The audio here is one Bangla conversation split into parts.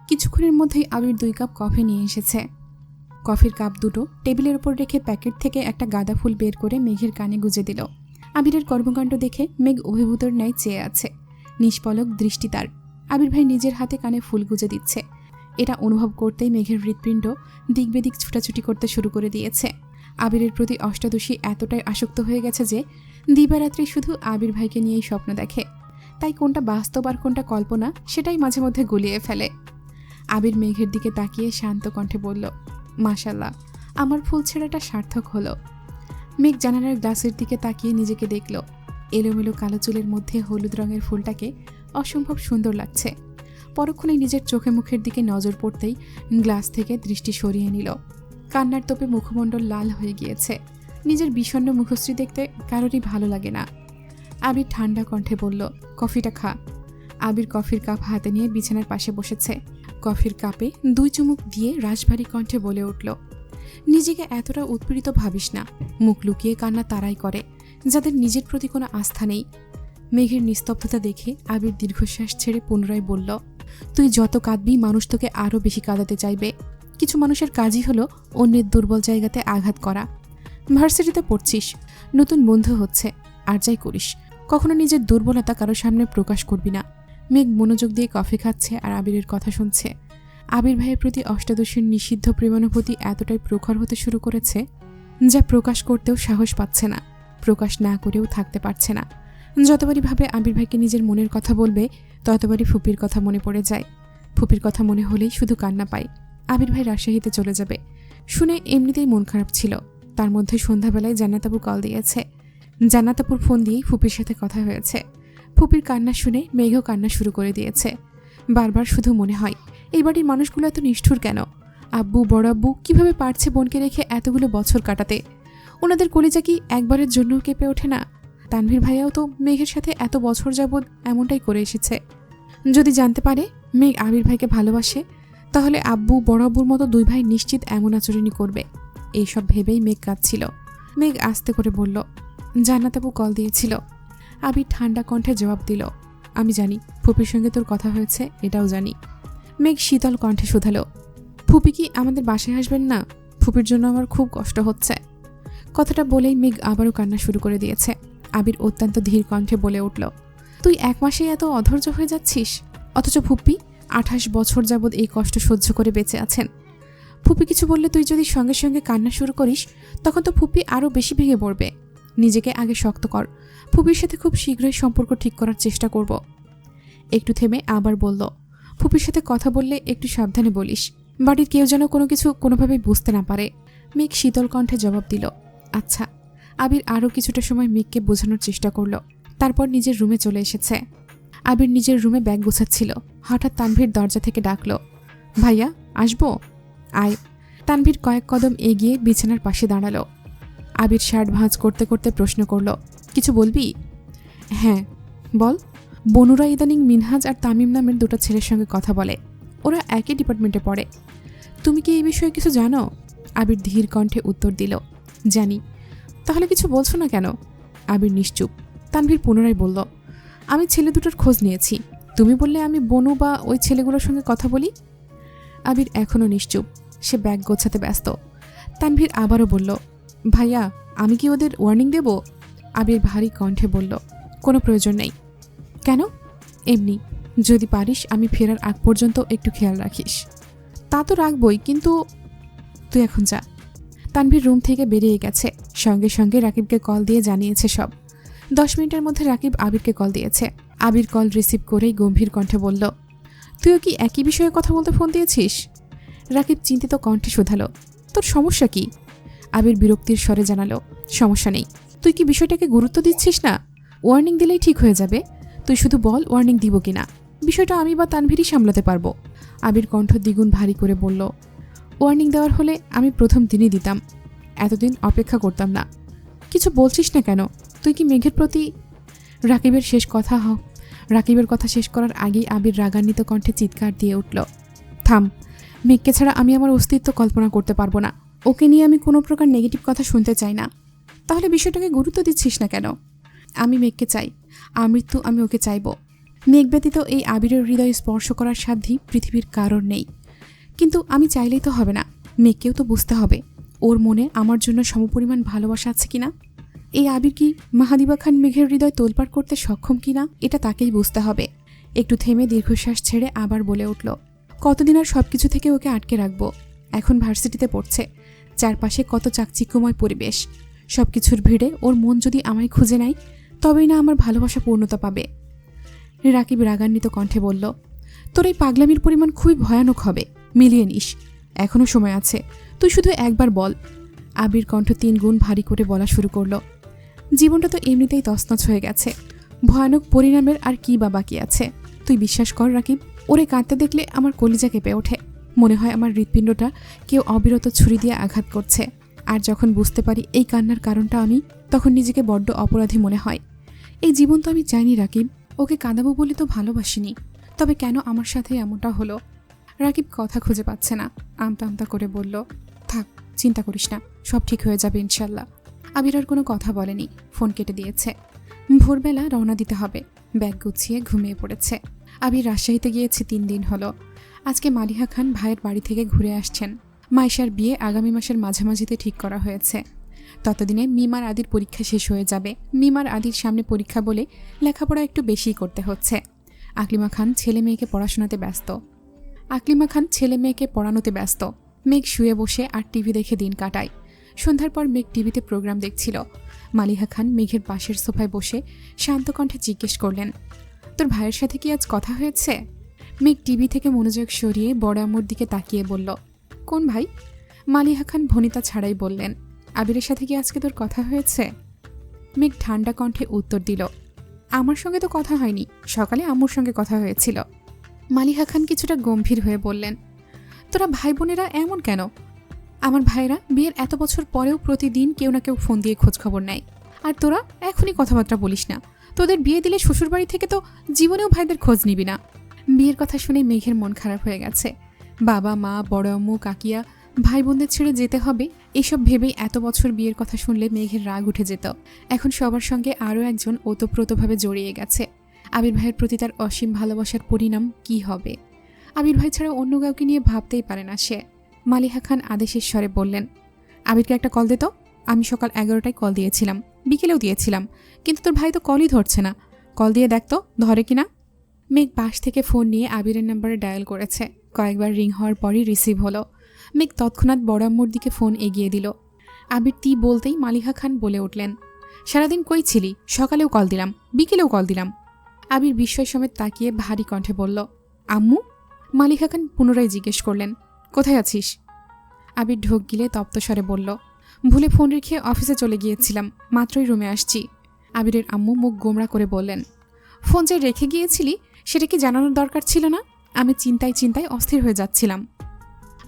কিছুক্ষণের মধ্যেই আবির 2 কাপ কফি নিয়ে এসেছে। কফির কাপ দুটো টেবিলের উপর রেখে প্যাকেট থেকে একটা গাঁদা ফুল বের করে মেঘের কানে গুজে দিল। আবিরের কর্মকাণ্ড দেখে মেঘ অভিভূতর ন্যায় চেয়ে আছে, নিষ্পলক দৃষ্টি তার। আবির ভাই নিজের হাতে কানে ফুল গুজে দিচ্ছে। এটা অনুভব করতেই মেঘের হৃৎপিণ্ড দিক বেদিক ছুটাছুটি করতে শুরু করে দিয়েছে। আবিরের প্রতি অষ্টাদশী এতটাই আসক্ত হয়ে গেছে যে দিবারাত্রি শুধু আবির ভাইকে নিয়েই স্বপ্ন দেখে। তাই কোনটা বাস্তব আর কোনটা কল্পনা সেটাই মাঝে মধ্যে গুলিয়ে ফেলে। আবির মেঘের দিকে তাকিয়ে শান্ত কণ্ঠে বলল, মাশাল্লাহ, আমার ফুল ছেঁড়াটা সার্থক হলো। মেঘ জানালার গ্লাসের দিকে তাকিয়ে নিজেকে দেখল। এলোমেলো কালো চুলের মধ্যে হলুদ রঙের ফুলটাকে অসম্ভব সুন্দর লাগছে। পরক্ষণে নিজের চোখে মুখের দিকে নজর পড়তেই গ্লাস থেকে দৃষ্টি সরিয়ে নিল। কান্নার তোপে মুখমণ্ডল লাল হয়ে গিয়েছে। নিজের বিষণ্ণ মুখশ্রী দেখতে কারোরই ভালো লাগে না। আবির ঠান্ডা কণ্ঠে বলল, কফিটা খা। আবির কফির কাপ হাতে নিয়ে বিছানার পাশে বসেছে। কফির কাপে 2 চুমুক দিয়ে রাশভারী কণ্ঠে বলে উঠল, নিজেকে এতটা উৎপীড়িত ভাবিস না। মুখ লুকিয়ে কান্না তারাই করে যাদের নিজের প্রতি কোনো আস্থা নেই। মেঘের নিস্তব্ধতা দেখে আবির দীর্ঘশ্বাস ছেড়ে পুনরায় বলল, তুই যত কাঁদবি মানুষ তোকে আরও বেশি কাঁদাতে চাইবে। কিছু মানুষের কাজই হলো অন্যের দুর্বল জায়গাতে আঘাত করা। ভার্সিটিতে পড়ছিস, নতুন বন্ধু হচ্ছে, আর যাই করিস কখনো নিজের দুর্বলতা কারো সামনে প্রকাশ করবি না। মেঘ মনোযোগ দিয়ে কফি খাচ্ছে আর আবিরের কথা শুনছে। আবির ভাইয়ের প্রতি অষ্টাদশীর নিষিদ্ধ প্রেমানুভূতি এতটাই প্রখর হতে শুরু করেছে যা প্রকাশ করতেও সাহস পাচ্ছে না, প্রকাশ না করেও থাকতে পারছে না। যতবারই ভাবে আবির ভাইকে নিজের মনের কথা বলবে ততবারই ফুপির কথা মনে পড়ে যায়। ফুপির কথা মনে হলেই শুধু কান্না পায়। আবির ভাই রাজশাহীতে চলে যাবে শুনে এমনিতেই মন খারাপ ছিল। তার মধ্যে সন্ধ্যাবেলায় জান্নাতাপু কল দিয়েছে। জান্নাতাপুর ফোন দিয়েই ফুপির সাথে কথা হয়েছে। ফুপির কান্না শুনে মেঘও কান্না শুরু করে দিয়েছে। বারবার শুধু মনে হয়, এই বাড়ির মানুষগুলো এত নিষ্ঠুর কেন? আব্বু বড় আব্বু কিভাবে পারছে বোনকে রেখে এতগুলো বছর কাটাতে? ওনাদের কলিজা কি একবারের জন্যও কেঁপে ওঠে না? তানভীর ভাইয়াও তো মেঘের সাথে এত বছর যাবৎ এমনটাই করে এসেছে। যদি জানতে পারে মেঘ আবির ভাইকে ভালোবাসে তাহলে আব্বু বড় আব্বুর মতো 2 ভাই নিশ্চিত এমন আচরণই করবে। এইসব ভেবেই মেঘ কাঁদছিল। মেঘ আস্তে করে বলল, জান্নাতাপু কল দিয়েছিল। আবির ঠান্ডা কণ্ঠে জবাব দিল, আমি জানি ফুপির সঙ্গে তোর কথা হয়েছে, এটাও জানি। মেঘ শীতল কণ্ঠে শুধালো, ফুপি কি আমাদের বাসায় আসবেন না? ফুপির জন্য আমার খুব কষ্ট হচ্ছে। কথাটা বলেই মেঘ আবারও কান্না শুরু করে দিয়েছে। আবির অত্যন্ত ধীর কণ্ঠে বলে উঠল, তুই 1 মাসেই এত অধৈর্য হয়ে যাচ্ছিস, অথচ ফুপি 28 বছর যাবৎ এই কষ্ট সহ্য করে বেঁচে আছেন। ফুপি কিছু বললে তুই যদি সঙ্গে সঙ্গে কান্না শুরু করিস তখন তো ফুপি আরও বেশি ভেঙে পড়বে। নিজেকে আগে শক্ত কর, ফুপির সাথে খুব শীঘ্রই সম্পর্ক ঠিক করার চেষ্টা করব। একটু থেমে আবার বলল, ফুপির সাথে কথা বললে একটু সাবধানে বলিস, বাড়ির কেউ যেন কোনো কিছু কোনোভাবেই বুঝতে না পারে। মেঘ শীতল কণ্ঠে জবাব দিল, আচ্ছা। আবির আরও কিছুটা সময় মেঘকে বোঝানোর চেষ্টা করল। তারপর নিজের রুমে চলে এসেছে। আবির নিজের রুমে ব্যাগ গোছাচ্ছিল। হঠাৎ তানভীর দরজা থেকে ডাকল, ভাইয়া আসবো? আয়। তানভীর কয়েক কদম এগিয়ে বিছানার পাশে দাঁড়ালো। আবির শার্ট ভাঁজ করতে করতে প্রশ্ন করল, কিছু বলবি? হ্যাঁ বল। বনুরা ইদানিং মিনহাজ আর তামিম নামের 2টা ছেলের সঙ্গে কথা বলে। ওরা একই ডিপার্টমেন্টে পড়ে। তুমি কি এই বিষয়ে কিছু জানো? আবির ধীর কণ্ঠে উত্তর দিল, জানি। তাহলে কিছু বলছো না কেন? আবির নিশ্চুপ। তানভীর পুনরায় বলল, আমি ছেলে দুটোর খোঁজ নিয়েছি, তুমি বললে আমি বনু বা ওই ছেলেগুলোর সঙ্গে কথা বলি। আবির এখনও নিশ্চুপ, সে ব্যাগ গোছাতে ব্যস্ত। তানভীর আবারও বলল, ভাইয়া আমি কি ওদের ওয়ার্নিং দেব? আবির ভারী কণ্ঠে বলল, কোনো প্রয়োজন নেই। কেন? এমনি, যদি পারিস আমি ফেরার আগ পর্যন্ত একটু খেয়াল রাখিস। তা তো রাখবই, কিন্তু তুই এখন যা। তানভীর রুম থেকে বেরিয়ে গেছে। সঙ্গে সঙ্গে রাকিবকে কল দিয়ে জানিয়েছে সব। 10 মিনিটের মধ্যে রাকিব আবিরকে কল দিয়েছে। আবির কল রিসিভ করেই গম্ভীর কণ্ঠে বলল, তুইও কি একই বিষয়ে কথা বলতে ফোন দিয়েছিস? রাকিব চিন্তিত কণ্ঠে শুধালো, তোর সমস্যা কি? আবির বিরক্তির স্বরে জানালো, সমস্যা নেই। তুই কি বিষয়টাকে গুরুত্ব দিচ্ছিস না? ওয়ার্নিং দিলেই ঠিক হয়ে যাবে। তুই শুধু বল ওয়ার্নিং দিব কিনা, বিষয়টা আমি বা তানভীরই সামলাতে পারবো। আবির কণ্ঠ দ্বিগুণ ভারী করে বলল, ওয়ার্নিং দেওয়ার হলে আমি প্রথম দিনই দিতাম, এতদিন অপেক্ষা করতাম না। কিছু বলছিস না কেন? তুই কি মেঘের প্রতি? রাকিবের কথা শেষ করার আগেই আবির রাগান্বিত কণ্ঠে চিৎকার দিয়ে উঠল, থাম। মেঘকে ছাড়া আমি আমার অস্তিত্ব কল্পনা করতে পারবো না। ওকে নিয়ে আমি কোনো প্রকার নেগেটিভ কথা শুনতে চাই না। তাহলে বিষয়টাকে গুরুত্ব দিচ্ছিস না কেন? আমি মেঘকে চাই, আমৃত্যু আমি ওকে চাইব। মেঘ ব্যতীত এই আবিরের হৃদয় স্পর্শ করার সাধ্যই পৃথিবীর কারোর নেই। কিন্তু আমি চাইলেই তো হবে না, মেঘকেও তো বুঝতে হবে ওর মনে আমার জন্য সমপরিমাণ ভালোবাসা আছে কিনা। এই আবির কি মাহাদিবা খান মেঘের হৃদয় তোলপাড় করতে সক্ষম কিনা এটা তাকেই বুঝতে হবে। একটু থেমে দীর্ঘশ্বাস ছেড়ে আবার বলে উঠল, কতদিন আর সবকিছু থেকে ওকে আটকে রাখবো। এখন ভার্সিটিতে পড়ছে, চারপাশে কত চাকচিক্যময় পরিবেশ। সবকিছুর ভিড়ে ওর মন যদি আমায় খুঁজে নেয় তবেই না আমার ভালোবাসা পূর্ণতা পাবে। রাকিব রাগান্বিত কণ্ঠে বলল, তোর এই পাগলামির পরিমাণ খুবই ভয়ানক হবে, মিলিয়ে নিস, এখনো সময় আছে, তুই শুধু একবার বল। আবির কণ্ঠ 3 গুণ ভারী করে বলা শুরু করলো, জীবনটা তো এমনিতেই তছনছ হয়ে গেছে, ভয়ানক পরিণামের আর কি বা বাকি আছে। তুই বিশ্বাস কর রাকিব, ওরে কাঁদতে দেখলে আমার কলিজা কেঁপে ওঠে, মনে হয় আমার হৃৎপিণ্ডটা কেউ অবিরত ছুরি দিয়ে আঘাত করছে। আর যখন বুঝতে পারি এই কান্নার কারণটা আমি, তখন নিজেকে বড্ড অপরাধী মনে হয়। এই জীবন তো আমি চাইনি রাকিব, ওকে কাঁদাবো বলে তো ভালোবাসিনি, তবে কেন আমার সাথে এমনটা হলো। রাকিব কথা খুঁজে পাচ্ছে না, আমতা আমতা করে বলল, থাক চিন্তা করিস না, সব ঠিক হয়ে যাবে ইনশাল্লাহ। আবির আর কোনো কথা বলেনি, ফোন কেটে দিয়েছে। ভোরবেলা রওনা দিতে হবে, ব্যাগ গুছিয়ে ঘুমিয়ে পড়েছে। আবির রাজশাহীতে গিয়েছে 3 দিন হলো। আজকে মালিহা খান ভাইয়ের বাড়ি থেকে ঘুরে আসছেন। মাইশার বিয়ে আগামী মাসের মাঝামাঝিতে ঠিক করা হয়েছে। ততদিনে মিমার আদির পরীক্ষা শেষ হয়ে যাবে। মিমার আদির সামনে পরীক্ষা বলে লেখাপড়া একটু বেশিই করতে হচ্ছে। আকলিমা খান ছেলে মেয়েকে পড়ানোতে ব্যস্ত। মেঘ শুয়ে বসে আর টিভি দেখে দিন কাটায়। সন্ধ্যার পর মেঘ টিভিতে প্রোগ্রাম দেখছিল। মালিহা খান মেঘের পাশের সোফায় বসে শান্ত কণ্ঠে জিজ্ঞেস করলেন, তোর ভাইয়ের সাথে কি আজ কথা হয়েছে? মেঘ টিভি থেকে মনোযোগ সরিয়ে বড় আম্মুর দিকে তাকিয়ে বলল, কোন ভাই? মালিহা খান ভনিতা ছাড়াই বললেন, আবিরের সাথে কি আজকে তোর কথা হয়েছে? মেঘ ঠান্ডা কণ্ঠে উত্তর দিল, আমার সঙ্গে তো কথা হয়নি, সকালে আম্মুর সঙ্গে কথা হয়েছিল। মালিহা খান কিছুটা গম্ভীর হয়ে বললেন, তোরা ভাই বোনেরা এমন কেন? আমার ভাইরা বিয়ের এত বছর পরেও প্রতিদিন কেউ না কেউ ফোন দিয়ে খোঁজখবর নেয়, আর তোরা এখনই কথাবার্তা বলিস না। তোদের বিয়ে দিলে শ্বশুরবাড়ি থেকে তো জীবনেও ভাইদের খোঁজ নিবি না। বিয়ের কথা শুনে মেঘের মন খারাপ হয়ে গেছে। বাবা মা, বড় আম্মু, কাকিয়া, ভাই বোনদের ছেড়ে যেতে হবে, এসব ভেবেই এত বছর বিয়ের কথা শুনলে মেঘের রাগ উঠে যেত। এখন সবার সঙ্গে আরও একজন ওতপ্রোতভাবে জড়িয়ে গেছে। আবির ভাইয়ের প্রতি তার অসীম ভালোবাসার পরিণাম কি হবে? আবির ভাই ছাড়া অন্য কাউকে নিয়ে ভাবতেই পারে না সে। মালিহা খান আদেশের স্বরে বললেন, আবিরকে একটা কল দে তো। আমি সকাল 11টায় কল দিয়েছিলাম, বিকেলেও দিয়েছিলাম, কিন্তু তোর ভাই তো কলই ধরছে না। কল দিয়ে দেখ তো ধরে কিনা। মেঘ পাশ থেকে ফোন নিয়ে আবিরের নাম্বারে ডায়াল করেছে। কয়েকবার রিং হওয়ার পরই রিসিভ হলো। মেঘ তৎক্ষণাৎ বড় আম্মুর দিকে ফোন এগিয়ে দিল। আবির তি বলতেই মালিহা খান বলে উঠলেন, সারাদিন কই ছিলি? সকালেও কল দিলাম, বিকেলেও কল দিলাম। আবির বিস্ময় সমেত তাকিয়ে ভারী কণ্ঠে বলল, আম্মু? মালিহা খান পুনরায় জিজ্ঞেস করলেন, কোথায় আছিস? আবির ঢোক গিলে তপ্তস্বরে বলল, ভুলে ফোন রেখে অফিসে চলে গিয়েছিলাম, মাত্রই রুমে আসছি। আবিরের আম্মু মুখ গোমড়া করে বললেন, ফোন যে রেখে গিয়েছিলি সেটা কি জানানোর দরকার ছিল না? আমি চিন্তায় অস্থির হয়ে যাচ্ছিলাম।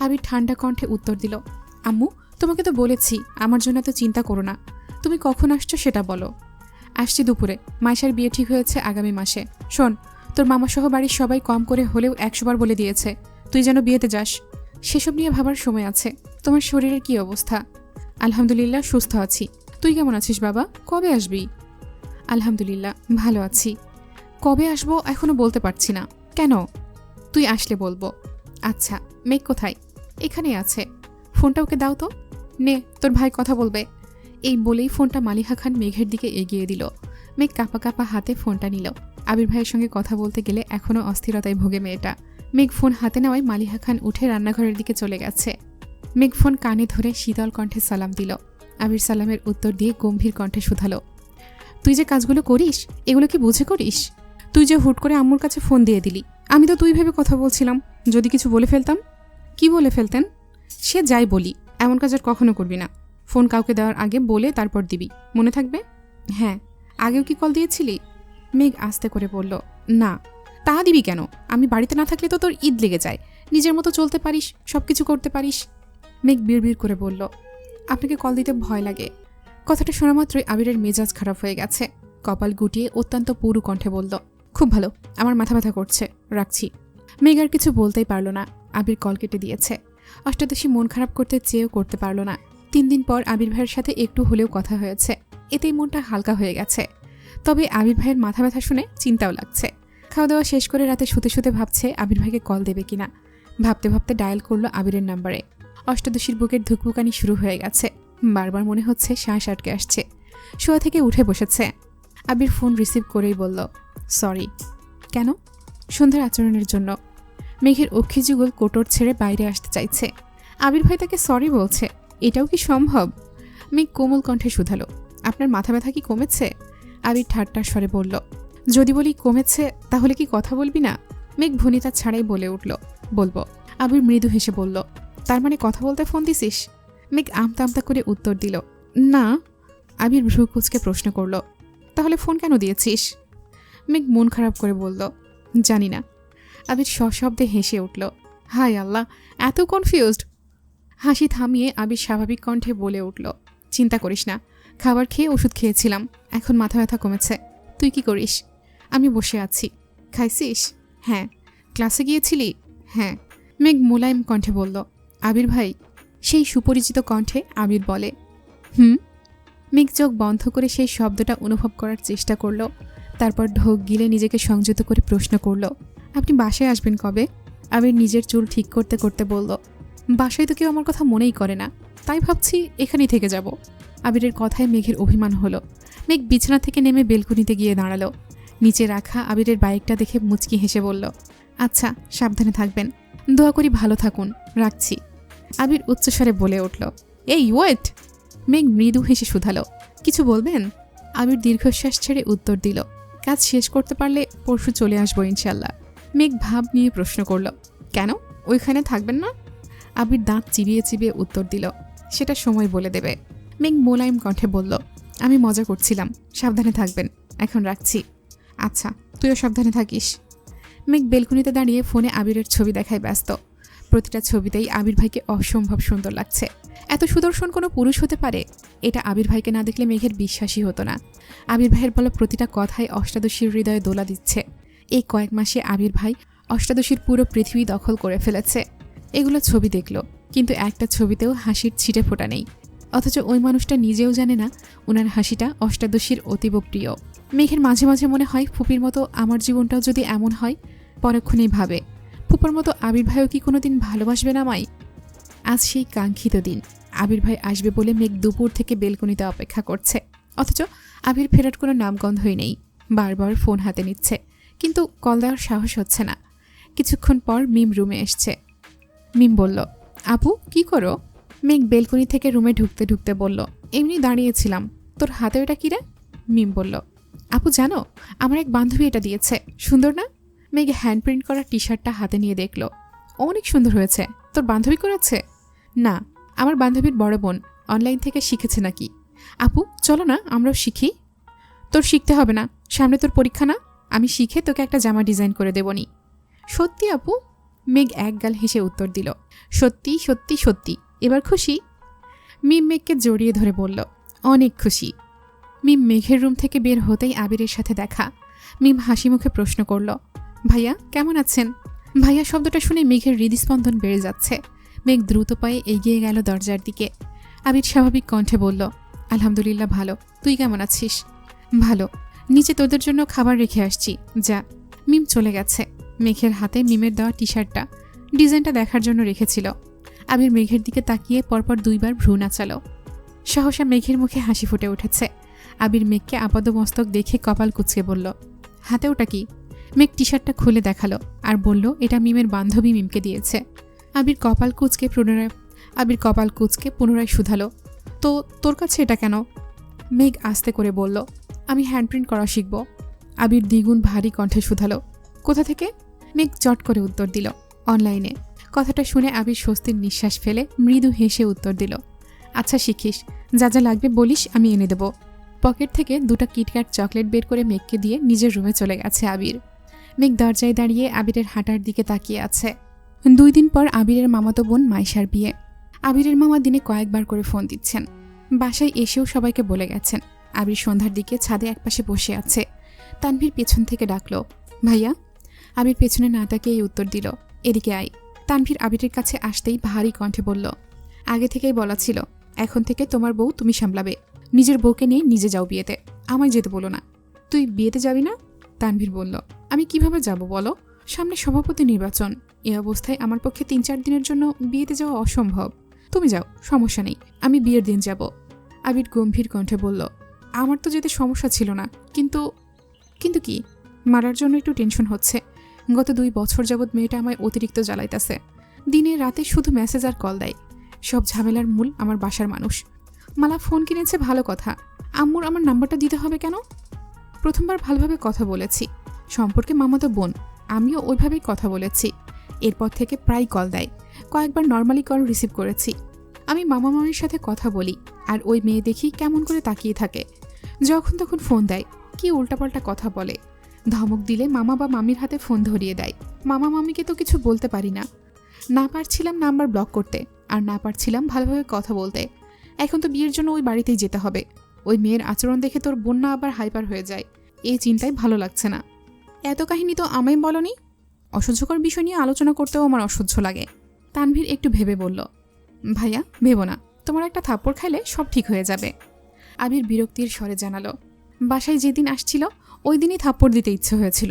আবির ঠান্ডা কণ্ঠে উত্তর দিল, আম্মু তোমাকে তো বলেছি আমার জন্য এত চিন্তা করো না, তুমি কখন আসছো সেটা বলো। আসছি দুপুরে, মাইশার বিয়ে ঠিক হয়েছে আগামী মাসে। শোন, তোর মামাসহ বাড়ির সবাই কম করে হলেও 100 বার বলে দিয়েছে তুই যেন বিয়েতে যাস। সেসব নিয়ে ভাবার সময় আছে। তোমার শরীরের কি অবস্থা? আলহামদুলিল্লাহ সুস্থ আছি। তুই কেমন আছিস বাবা? কবে আসবি? আলহামদুলিল্লাহ ভালো আছি। কবে আসবো এখনো বলতে পারছি না। কেন? তুই আসলে বলবো। আচ্ছা, মেঘ কোথায়? এখানেই আছে। ফোনটা ওকে দাও তো। নে, তোর ভাই কথা বলবে। এই বলেই ফোনটা মালিহা খান মেঘের দিকে এগিয়ে দিল। মেঘ কাঁপা কাঁপা হাতে ফোনটা নিল। আবির ভাইয়ের সঙ্গে কথা বলতে গেলে এখনও অস্থিরতায় ভোগে মেয়েটা। মেঘ ফোন হাতে নেওয়ায় মালিহা খান উঠে রান্নাঘরের দিকে চলে গেছে। মেঘ ফোন কানে ধরে শীতল কণ্ঠে সালাম দিল। আবির সালামের উত্তর দিয়ে গম্ভীর কণ্ঠে শুধালো, তুই যে কাজগুলো করিস এগুলো কি বুঝে করিস? তুই যে হুট করে আম্মুর কাছে ফোন দিয়ে দিলি, আমি তো তুই ভেবে কথা বলছিলাম, যদি কিছু বলে ফেলতাম। কি বলে ফেলতেন? সে যাই বলি, এমন কাজ আর কখনো করবি না। ফোন কাউকে দেওয়ার আগে বলে তারপর দিবি, মনে থাকবে? হ্যাঁ। আগেও কি কল দিয়েছিলি? মেঘ আস্তে করে বলল, না। তা দিবি কেন? আমি বাড়িতে না থাকলে তো তোর ঈদ লেগে যায়, নিজের মতো চলতে পারিস, সব কিছু করতে পারিস। মেঘ বিড়বিড় করে বলল, আপনাকে কল দিতে ভয় লাগে। কথাটা শোনা মাত্রই আবিরের মেজাজ খারাপ হয়ে গেছে। কপাল গুটিয়ে অত্যন্ত পুরু কণ্ঠে বলল, খুব ভালো, আমার মাথা ব্যথা করছে, রাখছি। মেঘ আর কিছু বলতেই পারল না। আবির কল কেটে দিয়েছে। অষ্টাদশী মন খারাপ করতে চেয়েও করতে পারল না। 3 দিন পর আবির ভাইয়ের সাথে একটু হলেও কথা হয়েছে, এতেই মনটা হালকা হয়ে গেছে। তবে আবির ভাইয়ের মাথা ব্যথা শুনে চিন্তাও লাগছে। খাওয়া দাওয়া শেষ করে রাতে শুতে শুতে ভাবছে আবির ভাইকে কল দেবে কিনা। ভাবতে ভাবতে ডায়াল করলো আবিরের নাম্বারে। অষ্টাদশীর বুকের ধুকপুকানি শুরু হয়ে গেছে। বারবার মনে হচ্ছে শ্বাস আটকে আসছে। শোয়া থেকে উঠে বসেছে। আবির ফোন রিসিভ করেই বলল, সরি। কেন? সন্ধ্যার আচরণের জন্য। মেঘের অক্ষিযুগল কোটর ছেড়ে বাইরে আসতে চাইছে। আবির ভাই তাকে সরি বলছে, এটাও কি সম্ভব? মেঘ কোমল কণ্ঠে শুধালো, আপনার মাথা ব্যথা কি কমেছে? আবির ঠাট্টার স্বরে বলল, যদি বলি কমেছে তাহলে কি কথা বলবি না? মেঘ ভনিতা ছাড়াই বলে উঠল, বলবো। আবির মৃদু হেসে বলল, তার মানে কথা বলতে ফোন দিছিস? মেঘ আমতা আমতা করে উত্তর দিল, না। আবির ভ্রু কুঁচকে প্রশ্ন করল, তাহলে ফোন কেন দিয়েছিস? মেঘ মন খারাপ করে বলল, জানি না। আবির সশব্দে হেসে উঠল, হায় আল্লাহ, এত কনফিউজড। হাসি থামিয়ে আবির স্বাভাবিক কণ্ঠে বলে উঠল, চিন্তা করিস না, খাবার খেয়ে ওষুধ খেয়েছিলাম, এখন মাথা ব্যথা কমেছে। তুই কি করিস? আমি বসে আছি। খাইছিস? হ্যাঁ। ক্লাসে গিয়েছিলি? হ্যাঁ। মেঘ মোলায়েম কণ্ঠে বলল, আবির ভাই? সেই সুপরিচিত কণ্ঠে আবির বলে, হুম। মেঘ চোখ বন্ধ করে সেই শব্দটা অনুভব করার চেষ্টা করল। তারপর ঢোক গিলে নিজেকে সংযত করে প্রশ্ন করল, আপনি বাসায় আসবেন কবে? আবির নিজের চুল ঠিক করতে করতে বলল, বাসায় তো কেউ আমার কথা মনেই করে না, তাই ভাবছি এখানেই থেকে যাব। আবিরের কথায় মেঘের অভিমান হলো। মেঘ বিছানা থেকে নেমে বেলকুনিতে গিয়ে দাঁড়ালো। নিচে রাখা আবিরের বাইকটা দেখে মুচকি হেসে বলল, আচ্ছা, সাবধানে থাকবেন। দোয়া করি ভালো থাকুন, রাখছি। আবির উচ্চস্বরে বলে উঠল, এই ওয়েট। মেঘ মৃদু হেসে শুধালো, কিছু বলবেন? আবির দীর্ঘশ্বাস ছেড়ে উত্তর দিল, কাজ শেষ করতে পারলে পরশু চলে আসবো ইনশাল্লাহ। মেঘ ভাব নিয়ে প্রশ্ন করল, কেন, ওইখানে থাকবেন না? আবির দাঁত চিবিয়ে চিবিয়ে উত্তর দিল, সেটা সময় বলে দেবে। মেঘ মোলায়েম কণ্ঠে বলল, আমি মজা করছিলাম, সাবধানে থাকবেন, এখন রাখছি। আচ্ছা, তুইও সাবধানে থাকিস। মেঘ বেলকুনিতে দাঁড়িয়ে ফোনে আবিরের ছবি দেখায় ব্যস্ত। প্রতিটা ছবিতেই আবির ভাইকে অসম্ভব সুন্দর লাগছে। এত সুদর্শন কোনো পুরুষ হতে পারে? এটা আবির ভাইকে না দেখলে মেঘের বিশ্বাসই হতো না। আবির ভাইয়ের বলা প্রতিটা কথাই অষ্টাদশীর হৃদয়ে দোলা দিচ্ছে। এই কয়েক মাসে আবির ভাই অষ্টাদশীর পুরো পৃথিবী দখল করে ফেলেছে। এগুলো ছবি দেখল, কিন্তু একটা ছবিতেও হাসির ছিটে ফোটা নেই। অথচ ওই মানুষটা নিজেও জানে না ওনার হাসিটা অষ্টাদশীর অতীব প্রিয়। মেঘের মাঝে মাঝে মনে হয় ফুপির মতো আমার জীবনটাও যদি এমন হয়। পরক্ষণেই ভাবে, ফুপার মতো আবির ভাইও কি কোনোদিন ভালোবাসবে না আমায়? আজ সেই কাঙ্ক্ষিত দিন। আবির ভাই আসবে বলে মেঘ দুপুর থেকে বেলকনিতে অপেক্ষা করছে। অথচ আবির ফেরার কোনো নামগন্ধই নেই। বারবার ফোন হাতে নিচ্ছে, কিন্তু কল দেওয়ার সাহস হচ্ছে না। কিছুক্ষণ পর মিম রুমে এসছে। মিম বলল, আপু কি করো? মেঘ বেলকনি থেকে রুমে ঢুকতে ঢুকতে বলল, এমনি দাঁড়িয়েছিলাম। তোর হাতে ওটা কি রে? মিম বলল, আপু জানো, আমার এক বান্ধবী এটা দিয়েছে, সুন্দর না? মেঘ হ্যান্ডপ্রিন্ট করা টি শার্টটা হাতে নিয়ে দেখল, অনেক সুন্দর হয়েছে। তোর বান্ধবী করেছে? না, আমার বান্ধবীর বড় বোন অনলাইন থেকে শিখেছে নাকি। আপু চলো না আমরাও শিখি। তোর শিখতে হবে না, সামনে তোর পরীক্ষা না? আমি শিখে তোকে একটা জামা ডিজাইন করে দেবনি। সত্যি আপু? মেঘ একগাল হেসে উত্তর দিল, সত্যি সত্যি সত্যি। এবার খুশি? মিম মেঘকে জড়িয়ে ধরে বলল, অনেক খুশি। মিম মেঘের রুম থেকে বের হতেই আবিরের সাথে দেখা। মিম হাসি মুখে প্রশ্ন করল, ভাইয়া কেমন আছেন? ভাইয়া শব্দটা শুনে মেঘের হৃদস্পন্দন বেড়ে যাচ্ছে। মেঘ দ্রুত পায়ে এগিয়ে গেল দরজার দিকে। আবির স্বাভাবিক কণ্ঠে বলল, আলহামদুলিল্লাহ ভালো, তুই কেমন আছিস? ভালো, নিচে তোদের জন্য খাবার রেখে আসছি, যা। মিম চলে গেছে। মেঘের হাতে মিমের দেওয়া টি শার্টটা, ডিজাইনটা দেখার জন্য রেখেছিল। আবির মেঘের দিকে তাকিয়ে পরপর দুইবার ভ্রু নাচালো। সহসা মেঘের মুখে হাসি ফুটে উঠেছে। আবির মেঘকে আপাদমস্তক দেখে কপাল কুঁচকে বলল, হাতে ওটা কি? মেঘ টি শার্টটা খুলে দেখালো আর বলল, এটা মিমের বান্ধবী মিমকে দিয়েছে। আবির কপাল কুঁচকে পুনরায় শুধালো, তো তোর কাছে এটা কেন? মেঘ আস্তে করে বলল, আমি হ্যান্ডপ্রিন্ট করা শিখব। আবির দ্বিগুণ ভারী কণ্ঠে শুধালো, কোথা থেকে? মেঘ চট করে উত্তর দিল, অনলাইনে। কথাটা শুনে আবির স্বস্তির নিঃশ্বাস ফেলে মৃদু হেসে উত্তর দিল, আচ্ছা শিখিস, যা যা লাগবে বলিস, আমি এনে দেব। পকেট থেকে দুটো কিটক্যাট চকলেট বের করে মেঘকে দিয়ে নিজের রুমে চলে গেছে আবির। মেঘ দরজায় দাঁড়িয়ে আবিরের হাঁটার দিকে তাকিয়ে আছে। 2 দিন পর আবিরের মামাতো বোন মাইশার বিয়ে। আবিরের মামা দিনে কয়েকবার করে ফোন দিচ্ছেন। বাসায় এসেও সবাইকে বলে গেছেন। আবির সন্ধ্যার দিকে ছাদে একপাশে বসে আছে। তানভীর পেছন থেকে ডাকলো, ভাইয়া। আবির পেছনে না তাকিয়েই উত্তর দিল, এদিকে আয়। তানভীর আবিরের কাছে আসতেই ভারী কণ্ঠে বলল, আগে থেকেই বলা ছিল, এখন থেকে তোমার বউ তুমি সামলাবে। নিজের বউকে নিয়ে নিজে যাও বিয়েতে, আমায় যেতে বলো না। তুই বিয়েতে যাবি না? তানভীর বলল, আমি কিভাবে যাব বলো? সামনে সভাপতি নির্বাচন। এ অবস্থায় আমার পক্ষে 3-4 দিনের জন্য বিয়েতে যাওয়া অসম্ভব। তুমি যাও, সমস্যা নেই, আমি বিয়ের দিন যাব। আবির গম্ভীর কণ্ঠে বলল, আমার তো যেতে সমস্যা ছিল না, কিন্তু কিন্তু কি? মারার জন্য একটু টেনশন হচ্ছে। গত 2 বছর যাবৎ মেয়েটা আমায় অতিরিক্ত জ্বালাইতেছে। দিনে রাতে শুধু মেসেজ আর কল দেয়। সব ঝামেলার মূল আমার বাসার মানুষ। মালা ফোন কিনেছে ভালো কথা, আম্মুর আমার নাম্বারটা দিতে হবে কেন? প্রথমবার ভালোভাবে কথা বলেছি, সম্পর্কে মামাতো বোন, আমিও ওইভাবেই কথা বলেছি। এরপর থেকে প্রায় কল দেয়, কয়েকবার নর্মালি কল রিসিভ করেছি। আমি মামা মামির সাথে কথা বলি, আর ওই মেয়ে দেখি কেমন করে তাকিয়ে থাকে। যখন তখন ফোন দেয়, কি উল্টাপাল্টা কথা বলে। ধমক দিলে মামা বা মামির হাতে ফোন ধরিয়ে দেয়। মামা মামিকে তো কিছু বলতে পারি না। না পারছিলাম নাম্বার ব্লক করতে, আর না পারছিলাম ভালোভাবে কথা বলতে। এখন তো বিয়ের জন্য ওই বাড়িতেই যেতে হবে। ওই মেয়ের আচরণ দেখে তোর বন্যা আবার হাইপার হয়ে যায়। এই চিন্তায় ভালো লাগছে না। এত কাহিনী তো আমায় বলনি। অসহ্যকর বিষয় নিয়ে আলোচনা করতেও আমার অসহ্য লাগে। তানভীর একটু ভেবে বলল, ভাইয়া ভেবো না, তোমার একটা থাপ্পড় খাইলে সব ঠিক হয়ে যাবে। আবির বিরক্তির স্বরে জানালো, বাসায় যেদিন আসছিল ওই দিনই থাপ্পড় দিতে ইচ্ছে হয়েছিল।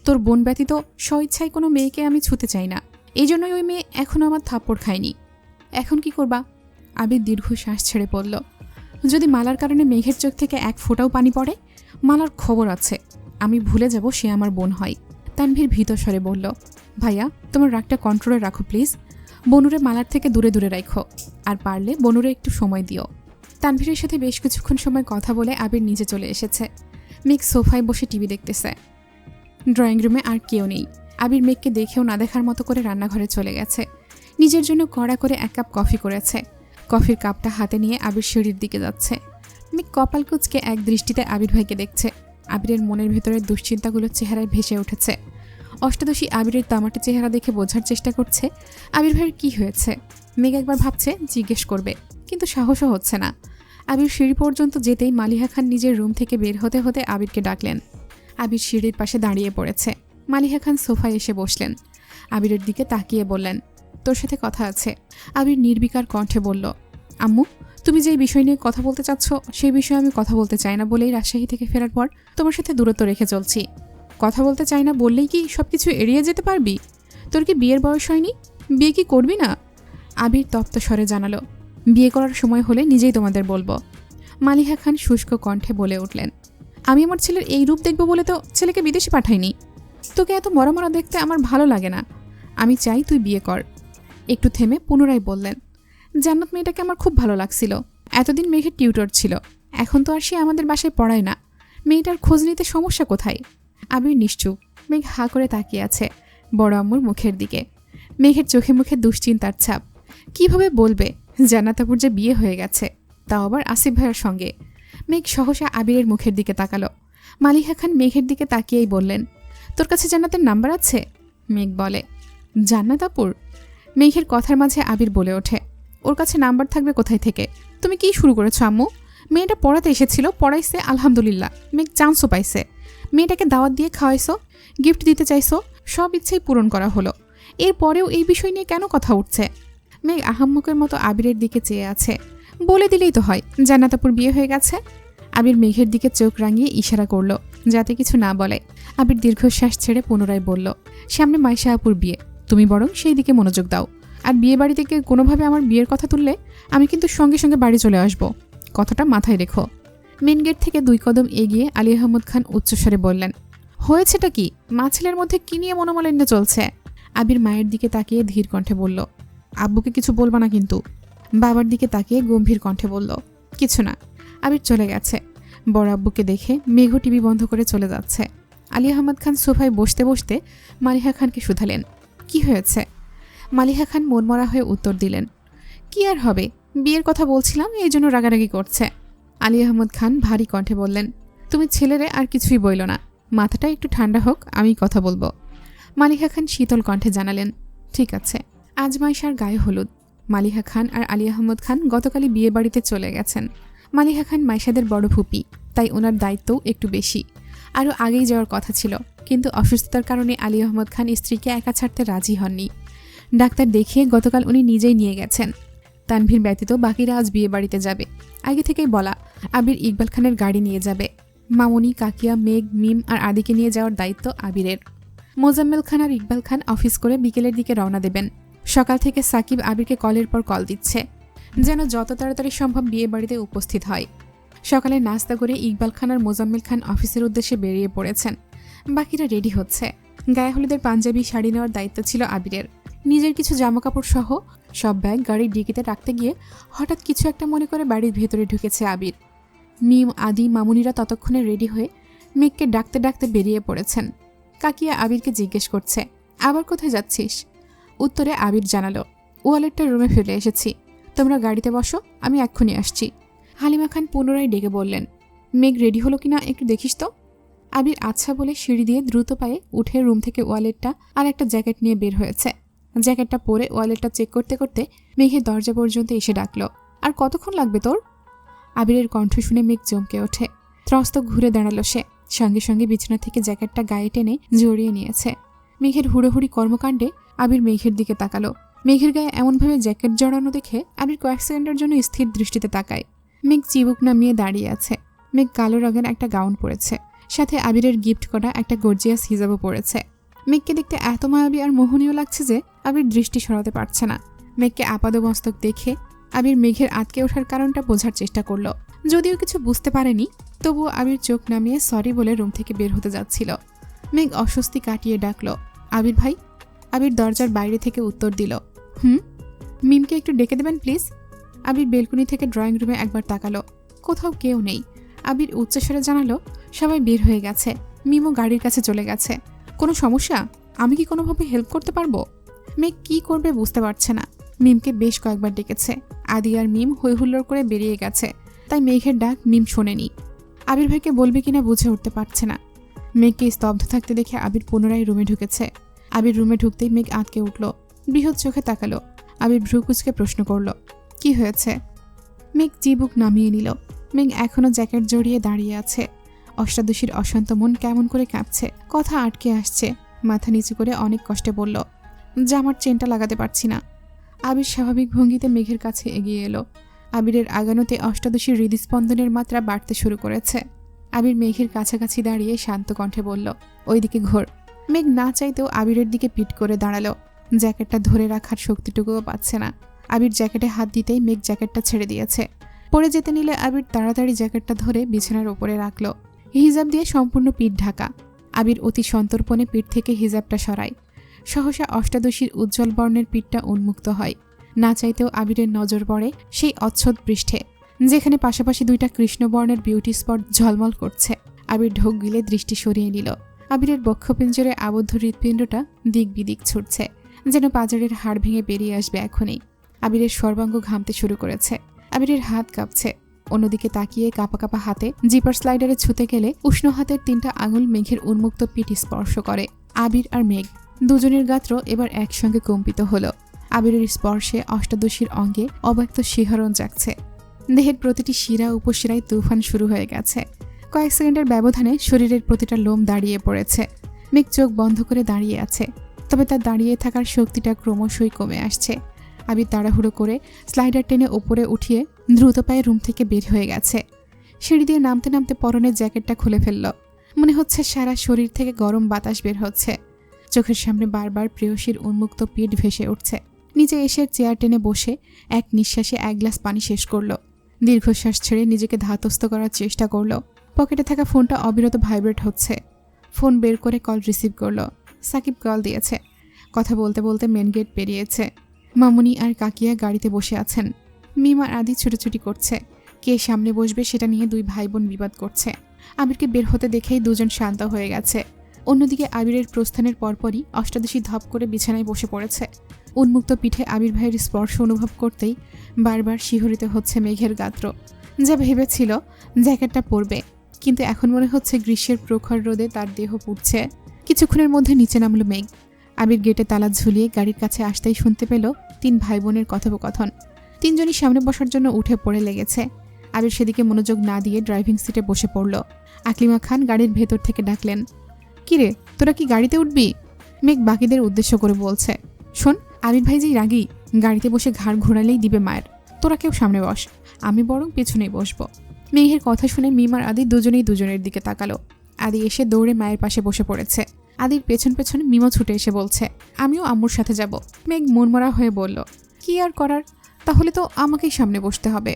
তোর বোন ব্যতীত স্বইচ্ছায় কোনো মেয়েকে আমি ছুতে চাই না। এই জন্যই ওই মেয়ে এখনও আমার থাপ্পড় খায়নি। এখন কি করবা? আবির দীর্ঘ শ্বাস ছেড়ে পড়ল, যদি মালার কারণে মেঘের চোখ থেকে এক ফোঁটাও পানি পড়ে, মালার খবর আছে, আমি ভুলে যাব সে আমার বোন হয়। তানভীর ভীত স্বরে বলল, ভাইয়া তোমার রাগটা কন্ট্রোলে রাখো প্লিজ। বনুরে মালার থেকে দূরে দূরে রাখো, আর পারলে বনুরে একটু সময় দিও। তানভীরের সাথে বেশ কিছুক্ষণ সময় কথা বলে আবির নিচে চলে এসেছে। মেঘ সোফায় বসে টিভি দেখতেছে। ড্রয়িং রুমে আর কেউ নেই। আবির মেঘকে দেখেও না দেখার মতো করে রান্নাঘরে চলে গেছে। নিজের জন্য কড়া করে 1 কাপ কফি করেছে। কফির কাপটা হাতে নিয়ে আবির সিঁড়ির দিকে যাচ্ছে। মেঘ কপাল কুঁচকে এক দৃষ্টিতে আবির ভাইকে দেখছে। আবিরের মনের ভেতরের দুশ্চিন্তাগুলো চেহারায় ভেসে উঠেছে। অষ্টাদশী আবিরের তামাটে চেহারা দেখে বোঝার চেষ্টা করছে আবির ভাইয়ের কি হয়েছে। মেঘ একবার ভাবছে জিজ্ঞেস করবে, কিন্তু সাহসও হচ্ছে না। আবির সিঁড়ি পর্যন্ত যেতেই মালিহা খান নিজের রুম থেকে বের হতে হতে আবিরকে ডাকলেন। আবির সিঁড়ির পাশে দাঁড়িয়ে পড়েছে। মালিহা খান সোফায় এসে বসলেন। আবিরের দিকে তাকিয়ে বললেন, তোর সাথে কথা আছে। আবির নির্বিকার কণ্ঠে বলল, আম্মু তুমি যেই বিষয় নিয়ে কথা বলতে চাচ্ছ সেই বিষয়ে আমি কথা বলতে চাই না বলেই রাজশাহী থেকে ফেরার পর তোমার সাথে দূরত্ব রেখে চলছি। কথা বলতে চাই না বললেই কি সব কিছু এড়িয়ে যেতে পারবি? তোর কি বিয়ের বয়স হয়নি? বিয়ে কি করবি না? আবির তপ্ত স্বরে জানালো, বিয়ে করার সময় হলে নিজেই তোমাদের বলবো। মালিহা খান শুষ্ক কণ্ঠে বলে উঠলেন, আমি আমার ছেলের এই রূপ দেখব বলে তো ছেলেকে বিদেশে পাঠাইনি। তোকে এত মরা মরা দেখতে আমার ভালো লাগে না। আমি চাই তুই বিয়ে কর। একটু থেমে পুনরায় বললেন, জান্নাত মেয়েটাকে আমার খুব ভালো লাগছিল। এতদিন মেঘের টিউটর ছিল, এখন তো আর সে আমাদের বাসায় পড়ায় না। মেয়েটার খোঁজ নিতে সমস্যা কোথায়? আবির নিশ্চুপ। মেঘ হা করে তাকিয়ে আছে বড় আম্মুর মুখের দিকে। মেঘের চোখে মুখে দুশ্চিন্তার ছাপ। কিভাবে বলবে জান্নাতাপুর যে বিয়ে হয়ে গেছে, তাও আবার আসিফ ভাইয়ের সঙ্গে। মেঘ সহসা আবিরের মুখের দিকে তাকালো। মালিহা খান মেঘের দিকে তাকিয়েই বললেন, তোর কাছে জান্নাতের নাম্বার আছে? মেঘ বলে, জান্নাতাপুর? মেঘের কথার মাঝে আবির বলে ওঠে, ওর কাছে নাম্বার থাকবে কোথায় থেকে? তুমি কি শুরু করেছো আম্মু? মেয়েটা পড়াতে এসেছিল, পড়াইছে আলহামদুলিল্লাহ, মেঘ চান্সও পাইছে। মেয়েটাকে দাওয়াত দিয়ে খাওয়াইছো, গিফট দিতে চাইছো, সব ইচ্ছেই পূরণ করা হলো। এরপরেও এই বিষয় নিয়ে কেন কথা উঠছে? মেঘ আহাম্মকের মতো আবিরের দিকে চেয়ে আছে। বলে দিলেই তো হয় জান্নাতাপুর বিয়ে হয়ে গেছে। আবির মেঘের দিকে চোখ রাঙিয়ে ইশারা করলো যাতে কিছু না বলে। আবির দীর্ঘশ্বাস ছেড়ে পুনরায় বলল, সামনে মাইশা আপুর বিয়ে, তুমি বরং সেই দিকে মনোযোগ দাও। আর বিয়ে বাড়ি থেকে কোনোভাবে আমার বিয়ের কথা তুললে আমি কিন্তু সঙ্গে সঙ্গে বাড়ি চলে আসব, কথাটা মাথায় রেখো। মেন গেট থেকে 2 কদম এগিয়ে আলী আহমদ খান উচ্চস্বরে বললেন, হয়েছেটা কি? মা ছেলের মধ্যে কি নিয়ে মনোমালিন্য চলছে? আবির মায়ের দিকে তাকিয়ে ধীর কণ্ঠে বলল, আব্বুকে কিছু বলবা না কিন্তু। বাবার দিকে তাকিয়ে গম্ভীর কণ্ঠে বলল, কিছু না। আবির চলে গেছে। বড় আব্বুকে দেখে মেঘ টিভি বন্ধ করে চলে যাচ্ছে। আলী আহমদ খান সোফায় বসতে বসতে মালিহা খানকে শুধালেন, কি হয়েছে? মালিহা খান মনমরা হয়ে উত্তর দিলেন, কি আর হবে, বিয়ের কথা বলছিলাম, এই জন্য রাগারাগি করছে। আলী আহমদ খান ভারী কণ্ঠে বললেন, তুমি ছেলেরে আর কিছুই বইল না, মাথাটা একটু ঠান্ডা হোক, আমি কথা বলবো। মালিহা খান শীতল কণ্ঠে জানালেন, ঠিক আছে। আজ মাইশার গায়ে হলুদ। মালিহা খান আর আলী আহমদ খান গতকালই বিয়ে বাড়িতে চলে গেছেন। মালিহা খান মাইশাদের বড় ফুপি, তাই ওনার দায়িত্বও একটু বেশি। আরও আগেই যাওয়ার কথা ছিল, কিন্তু অসুস্থতার কারণে আলী আহমদ খান স্ত্রীকে একা ছাড়তে রাজি হননি। ডাক্তার দেখিয়ে গতকাল উনি নিজেই নিয়ে গেছেন। তানভীর ব্যতীত বাকিরা আজ বিয়ে বাড়িতে যাবে। আগে থেকেই বলা আবির ইকবাল খানের গাড়ি নিয়ে যাবে। মামুনি, কাকিয়া, মেঘ, মিম আর আদিকে নিয়ে যাওয়ার দায়িত্ব আবিরের। মোজাম্মেল খান আর ইকবাল খান অফিস করে বিকেলের দিকে রওনা দেবেন। সকাল থেকে সাকিব আবিরকে কলের পর কল দিচ্ছে, যেন যত তাড়াতাড়ি সম্ভব বিয়ে বাড়িতে উপস্থিত হয়। সকালে নাস্তা করে ইকবাল খান আর মোজাম্মেল খান অফিসের উদ্দেশ্যে বেরিয়ে পড়েছেন। বাকিরা রেডি হচ্ছে। গায়ে হলুদের পাঞ্জাবি শাড়ি নেওয়ার দায়িত্ব ছিল আবিরের। নিজের কিছু জামাকাপড় সহ সব ব্যাগ গাড়ির ডিকিতে রাখতে গিয়ে হঠাৎ কিছু একটা মনে করে বাড়ির ভেতরে ঢুকেছে আবির। মিম, আদি, মামুনিরা ততক্ষণে রেডি হয়ে মেঘকে ডাকতে ডাকতে বেরিয়ে পড়েছেন। কাকিয়া আবিরকে জিজ্ঞেস করছে, আবার কোথায় যাচ্ছিস? উত্তরে আবির জানালো, ওয়ালেটটা রুমে ফেলে এসেছি, তোমরা গাড়িতে বসো, আমি এক্ষুনি আসছি। হালিমা খান পুনরায় ডেকে বললেন, মেঘ রেডি হলো কিনা একটু দেখিস তো। আবির আচ্ছা বলে সিঁড়ি দিয়ে দ্রুত পায়ে উঠে রুম থেকে ওয়ালেটটা আর একটা জ্যাকেট নিয়ে বের হয়েছে। জ্যাকেটটা পরে ওয়ালেটটা চেক করতে করতে মেঘের দরজা পর্যন্ত এসে ডাকলো, আর কতক্ষণ লাগবে তোর? আবিরের কণ্ঠ শুনে মেঘ চমকে ওঠে। ত্রস্ত ঘুরে দাঁড়ালো সে। সঙ্গে সঙ্গে বিছানা থেকে জ্যাকেটটা গায়ে টেনে জড়িয়ে নিয়েছে। মেঘের হুড়োহুড়ি কর্মকাণ্ডে আবির মেঘের দিকে তাকালো। মেঘের গায়ে এমনভাবে জ্যাকেট জড়ানো দেখে আবির কয়েক সেকেন্ডের জন্য স্থির দৃষ্টিতে তাকায়। মেঘ চিবুক নামিয়ে দাঁড়িয়ে আছে। মেঘ কালো রঙের একটা গাউন পরেছে, সাথে আবিরের গিফট করা একটা গর্জিয়াস হিজাবও পরেছে। মেঘকে দেখতে এত মায়াবী আর মোহনীয় লাগছে যে আবির দৃষ্টি সরাতে পারছে না। মেঘকে আপাদমস্তক দেখে আবির মেঘের আটকে ওঠার কারণটা বোঝার চেষ্টা করলো। যদিও কিছু বুঝতে পারেনি, তবুও আবির চোখ নামিয়ে সরি বলে রুম থেকে বের হতে যাচ্ছিল। মেঘ অস্বস্তি কাটিয়ে ডাকলো, আবির ভাই। আবির দরজার বাইরে থেকে উত্তর দিল, মিমকে একটু ডেকে দেবেন প্লিজ। আবির বেলকনি থেকে ড্রয়িং রুমে একবার তাকালো, কোথাও কেউ নেই। আবির উচ্চস্বরে জানালো, সবাই বের হয়ে গেছে, মিমও গাড়ির কাছে চলে গেছে। কোনো সমস্যা? আমি কি কোনোভাবে হেল্প করতে পারবো? মেঘ কি করবে বুঝতে পারছে না। মিমকে বেশ কয়েকবার ডেকেছে, আদি আর মিম হইহুল্লোড় করে বেরিয়ে গেছে, তাই মেঘের ডাক মিম শোনেনি। আবির ভাইকে বলবে কিনা বুঝে উঠতে পারছে না। মেঘকে স্তব্ধ থাকতে দেখে আবির পুনরায় রুমে ঢুকেছে। আবির রুমে ঢুকতেই মেঘ আঁতকে উঠল, বৃহৎ চোখে তাকালো। আবির ভ্রু কুঁচকে প্রশ্ন করল, কি হয়েছে? মেঘ চিবুক নামিয়ে নিল। মেঘ এখনো জ্যাকেট জড়িয়ে দাঁড়িয়ে আছে। অষ্টাদশীর অশান্ত মন কেমন করে কাঁপছে, কথা আটকে আসছে। মাথা নিচু করে অনেক কষ্টে বলল, জামার চেনটা লাগাতে পারছি না। আবির স্বাভাবিক ভঙ্গিতে মেঘের কাছে এগিয়ে এলো। আবিরের আগানোতে অষ্টাদশীর হৃদস্পন্দনের মাত্রা বাড়তে শুরু করেছে। আবির মেঘের কাছাকাছি দাঁড়িয়ে শান্ত কণ্ঠে বলল, ওইদিকে ঘোর। মেঘ না চাইতেও আবিরের দিকে পিঠ করে দাঁড়ালো। জ্যাকেটটা ধরে রাখার শক্তিটুকুও পাচ্ছে না। আবির জ্যাকেটে হাত দিতেই মেঘ জ্যাকেটটা ছেড়ে দিয়েছে। পড়ে যেতে নিলে আবির তাড়াতাড়ি জ্যাকেটটা ধরে বিছানার ওপরে রাখলো। হিজাব দিয়ে সম্পূর্ণ পিঠ ঢাকা। আবির অতি সন্তর্পণে পিঠ থেকে হিজাবটা সরায়। সহসা অষ্টাদশীর উজ্জ্বল বর্ণের পিঠটা উন্মুক্ত হয়। না চাইতেও আবিরের নজর পড়ে সেই অচ্ছদ পৃষ্ঠে, যেখানে পাশাপাশি দুইটা কৃষ্ণবর্ণের বিউটি স্পট ঝলমল করছে। আবির ঢোক গিলে দৃষ্টি সরিয়ে নিল। আবিরের বক্ষপিঞ্জরে আবদ্ধ হৃৎপিণ্ডটা দিক বিদিক ছুটছে, যেন পাঁজরের হাড় ভেঙে বেরিয়ে আসবে এখনই। আবিরের সর্বাঙ্গ ঘামতে শুরু করেছে। আবিরের হাত কাঁপছে। অন্যদিকে তাকিয়ে কাঁপা কাঁপা হাতে জিপার স্লাইডারে ছুতে গেলে উষ্ণ হাতের 3টা আঙুল মেঘের উন্মুক্ত পিঠ স্পর্শ করে। আবির আর মেঘ দুজনের গাত্র এবার একসঙ্গে কম্পিত হলো। আবিরের স্পর্শে অষ্টাদশীর অঙ্গে অব্যক্ত শিহরণ জাগছে। দেহের প্রতিটি শিরা উপশিরায় তুফান শুরু হয়ে গেছে। কয়েক সেকেন্ডের ব্যবধানে শরীরের প্রতিটা লোম দাঁড়িয়ে পড়েছে। মেঘ চোখ বন্ধ করে দাঁড়িয়ে আছে, তবে তার দাঁড়িয়ে থাকার শক্তিটা ক্রমশই কমে আসছে। আবির তাড়াহুড়ো করে স্লাইডার টেনে ওপরে উঠিয়ে দ্রুত পায়ে রুম থেকে বের হয়ে গেছে। সিঁড়ি দিয়ে নামতে নামতে পরনের জ্যাকেটটা খুলে ফেলল। মনে হচ্ছে সারা শরীর থেকে গরম বাতাস বের হচ্ছে। চোখের সামনে বারবার প্রেয়সীর উন্মুক্ত পিঠ ভেসে উঠছে। নিচে এসে চেয়ার টেনে বসে এক নিঃশ্বাসে 1 গ্লাস পানি শেষ করল। দীর্ঘশ্বাস ছেড়ে নিজেকে ধাতস্থ করার চেষ্টা করল। পকেটে থাকা ফোনটা অবিরত ভাইব্রেট হচ্ছে। ফোন বের করে কল রিসিভ করল। সাকিব কল দিয়েছে। কথা বলতে বলতে মেন গেট পেরিয়েছে। মামুনি আর কাকিয়া গাড়িতে বসে আছেন। মিম আর আদি ছুটোছুটি করছে। কে সামনে বসবে সেটা নিয়ে 2 ভাই বোন বিবাদ করছে। আবিরকে বের হতে দেখেই দুজন শান্ত হয়ে গেছে। অন্যদিকে আবিরের প্রস্থানের পরপরই অষ্টাদশী ধপ করে বিছানায় বসে পড়েছে। উন্মুক্ত পিঠে আবির ভাইয়ের স্পর্শ অনুভব করতেই বারবার শিহরিত হচ্ছে মেঘের গাত্র। যা ভেবেছিল জ্যাকেটটা পরবে, কিন্তু এখন মনে হচ্ছে গ্রীষ্মের প্রখর রোদে তার দেহ পুড়ছে। কিছুক্ষণের মধ্যে নিচে নামল মেঘ। আবির গেটে তালা ঝুলিয়ে গাড়ির কাছে আসতেই শুনতে পেল 3 ভাই বোনের কথোপকথন। 3 জনই সামনে বসার জন্য উঠে পড়ে লেগেছে। আবির সেদিকে মনোযোগ না দিয়ে ড্রাইভিং সিটে বসে পড়ল। আকলিমা খান গাড়ির ভেতর থেকে ডাকলেন, কিরে তোরা কি গাড়িতে উঠবি? মেঘ বাকিদের উদ্দেশ্য করে বলছে, শোন, আবির ভাই যেই রাগী, গাড়িতে বসে ঘাড় ঘোরালেই দিবে মায়ের। তোরা কেউ সামনে বস, আমি বরং পেছনেই বসবো। মেঘের কথা শুনে মিম আর আদি দুজনেই দুজনের দিকে তাকালো। আদি এসে দৌড়ে মায়ের পাশে বসে পড়েছে। আদির পেছন পেছন মিমও ছুটে এসে বলছে, আমিও আম্মুর সাথে যাব। মেঘ মনমরা হয়ে বলল, কি আর করার, তাহলে তো আমাকেই সামনে বসতে হবে।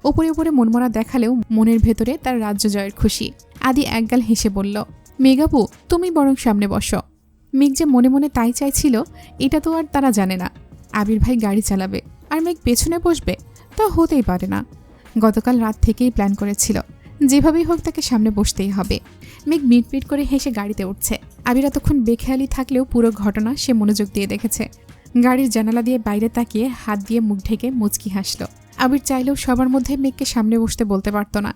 ওপরে ওপরে মনমরা দেখালেও মনের ভেতরে তার রাজ্য জয়ের খুশি। আদি একগাল হেসে বলল, মেঘাপু তুমি বরং সামনে বসো। মেঘ যে মনে মনে তাই চাইছিল এটা তো আর তারা জানে না। আবির ভাই গাড়ি চালাবে আর মেঘ পেছনে বসবে, তা হতেই পারে না। গতকাল রাত থেকেই প্ল্যান করেছিল, যেভাবেই হোক তাকে সামনে বসতেই হবে। মেঘ মিটমিট করে হেসে গাড়িতে উঠছে। আবির এতক্ষণ বেখেয়ালি থাকলেও পুরো ঘটনা সে মনোযোগ দিয়ে দেখেছে। গাড়ির জানালা দিয়ে বাইরে তাকিয়ে হাত দিয়ে মুখ ঢেকে মুচকি হাসল। আবির চাইলেও সবার মধ্যে মেঘকে সামনে বসতে বলতে পারত না।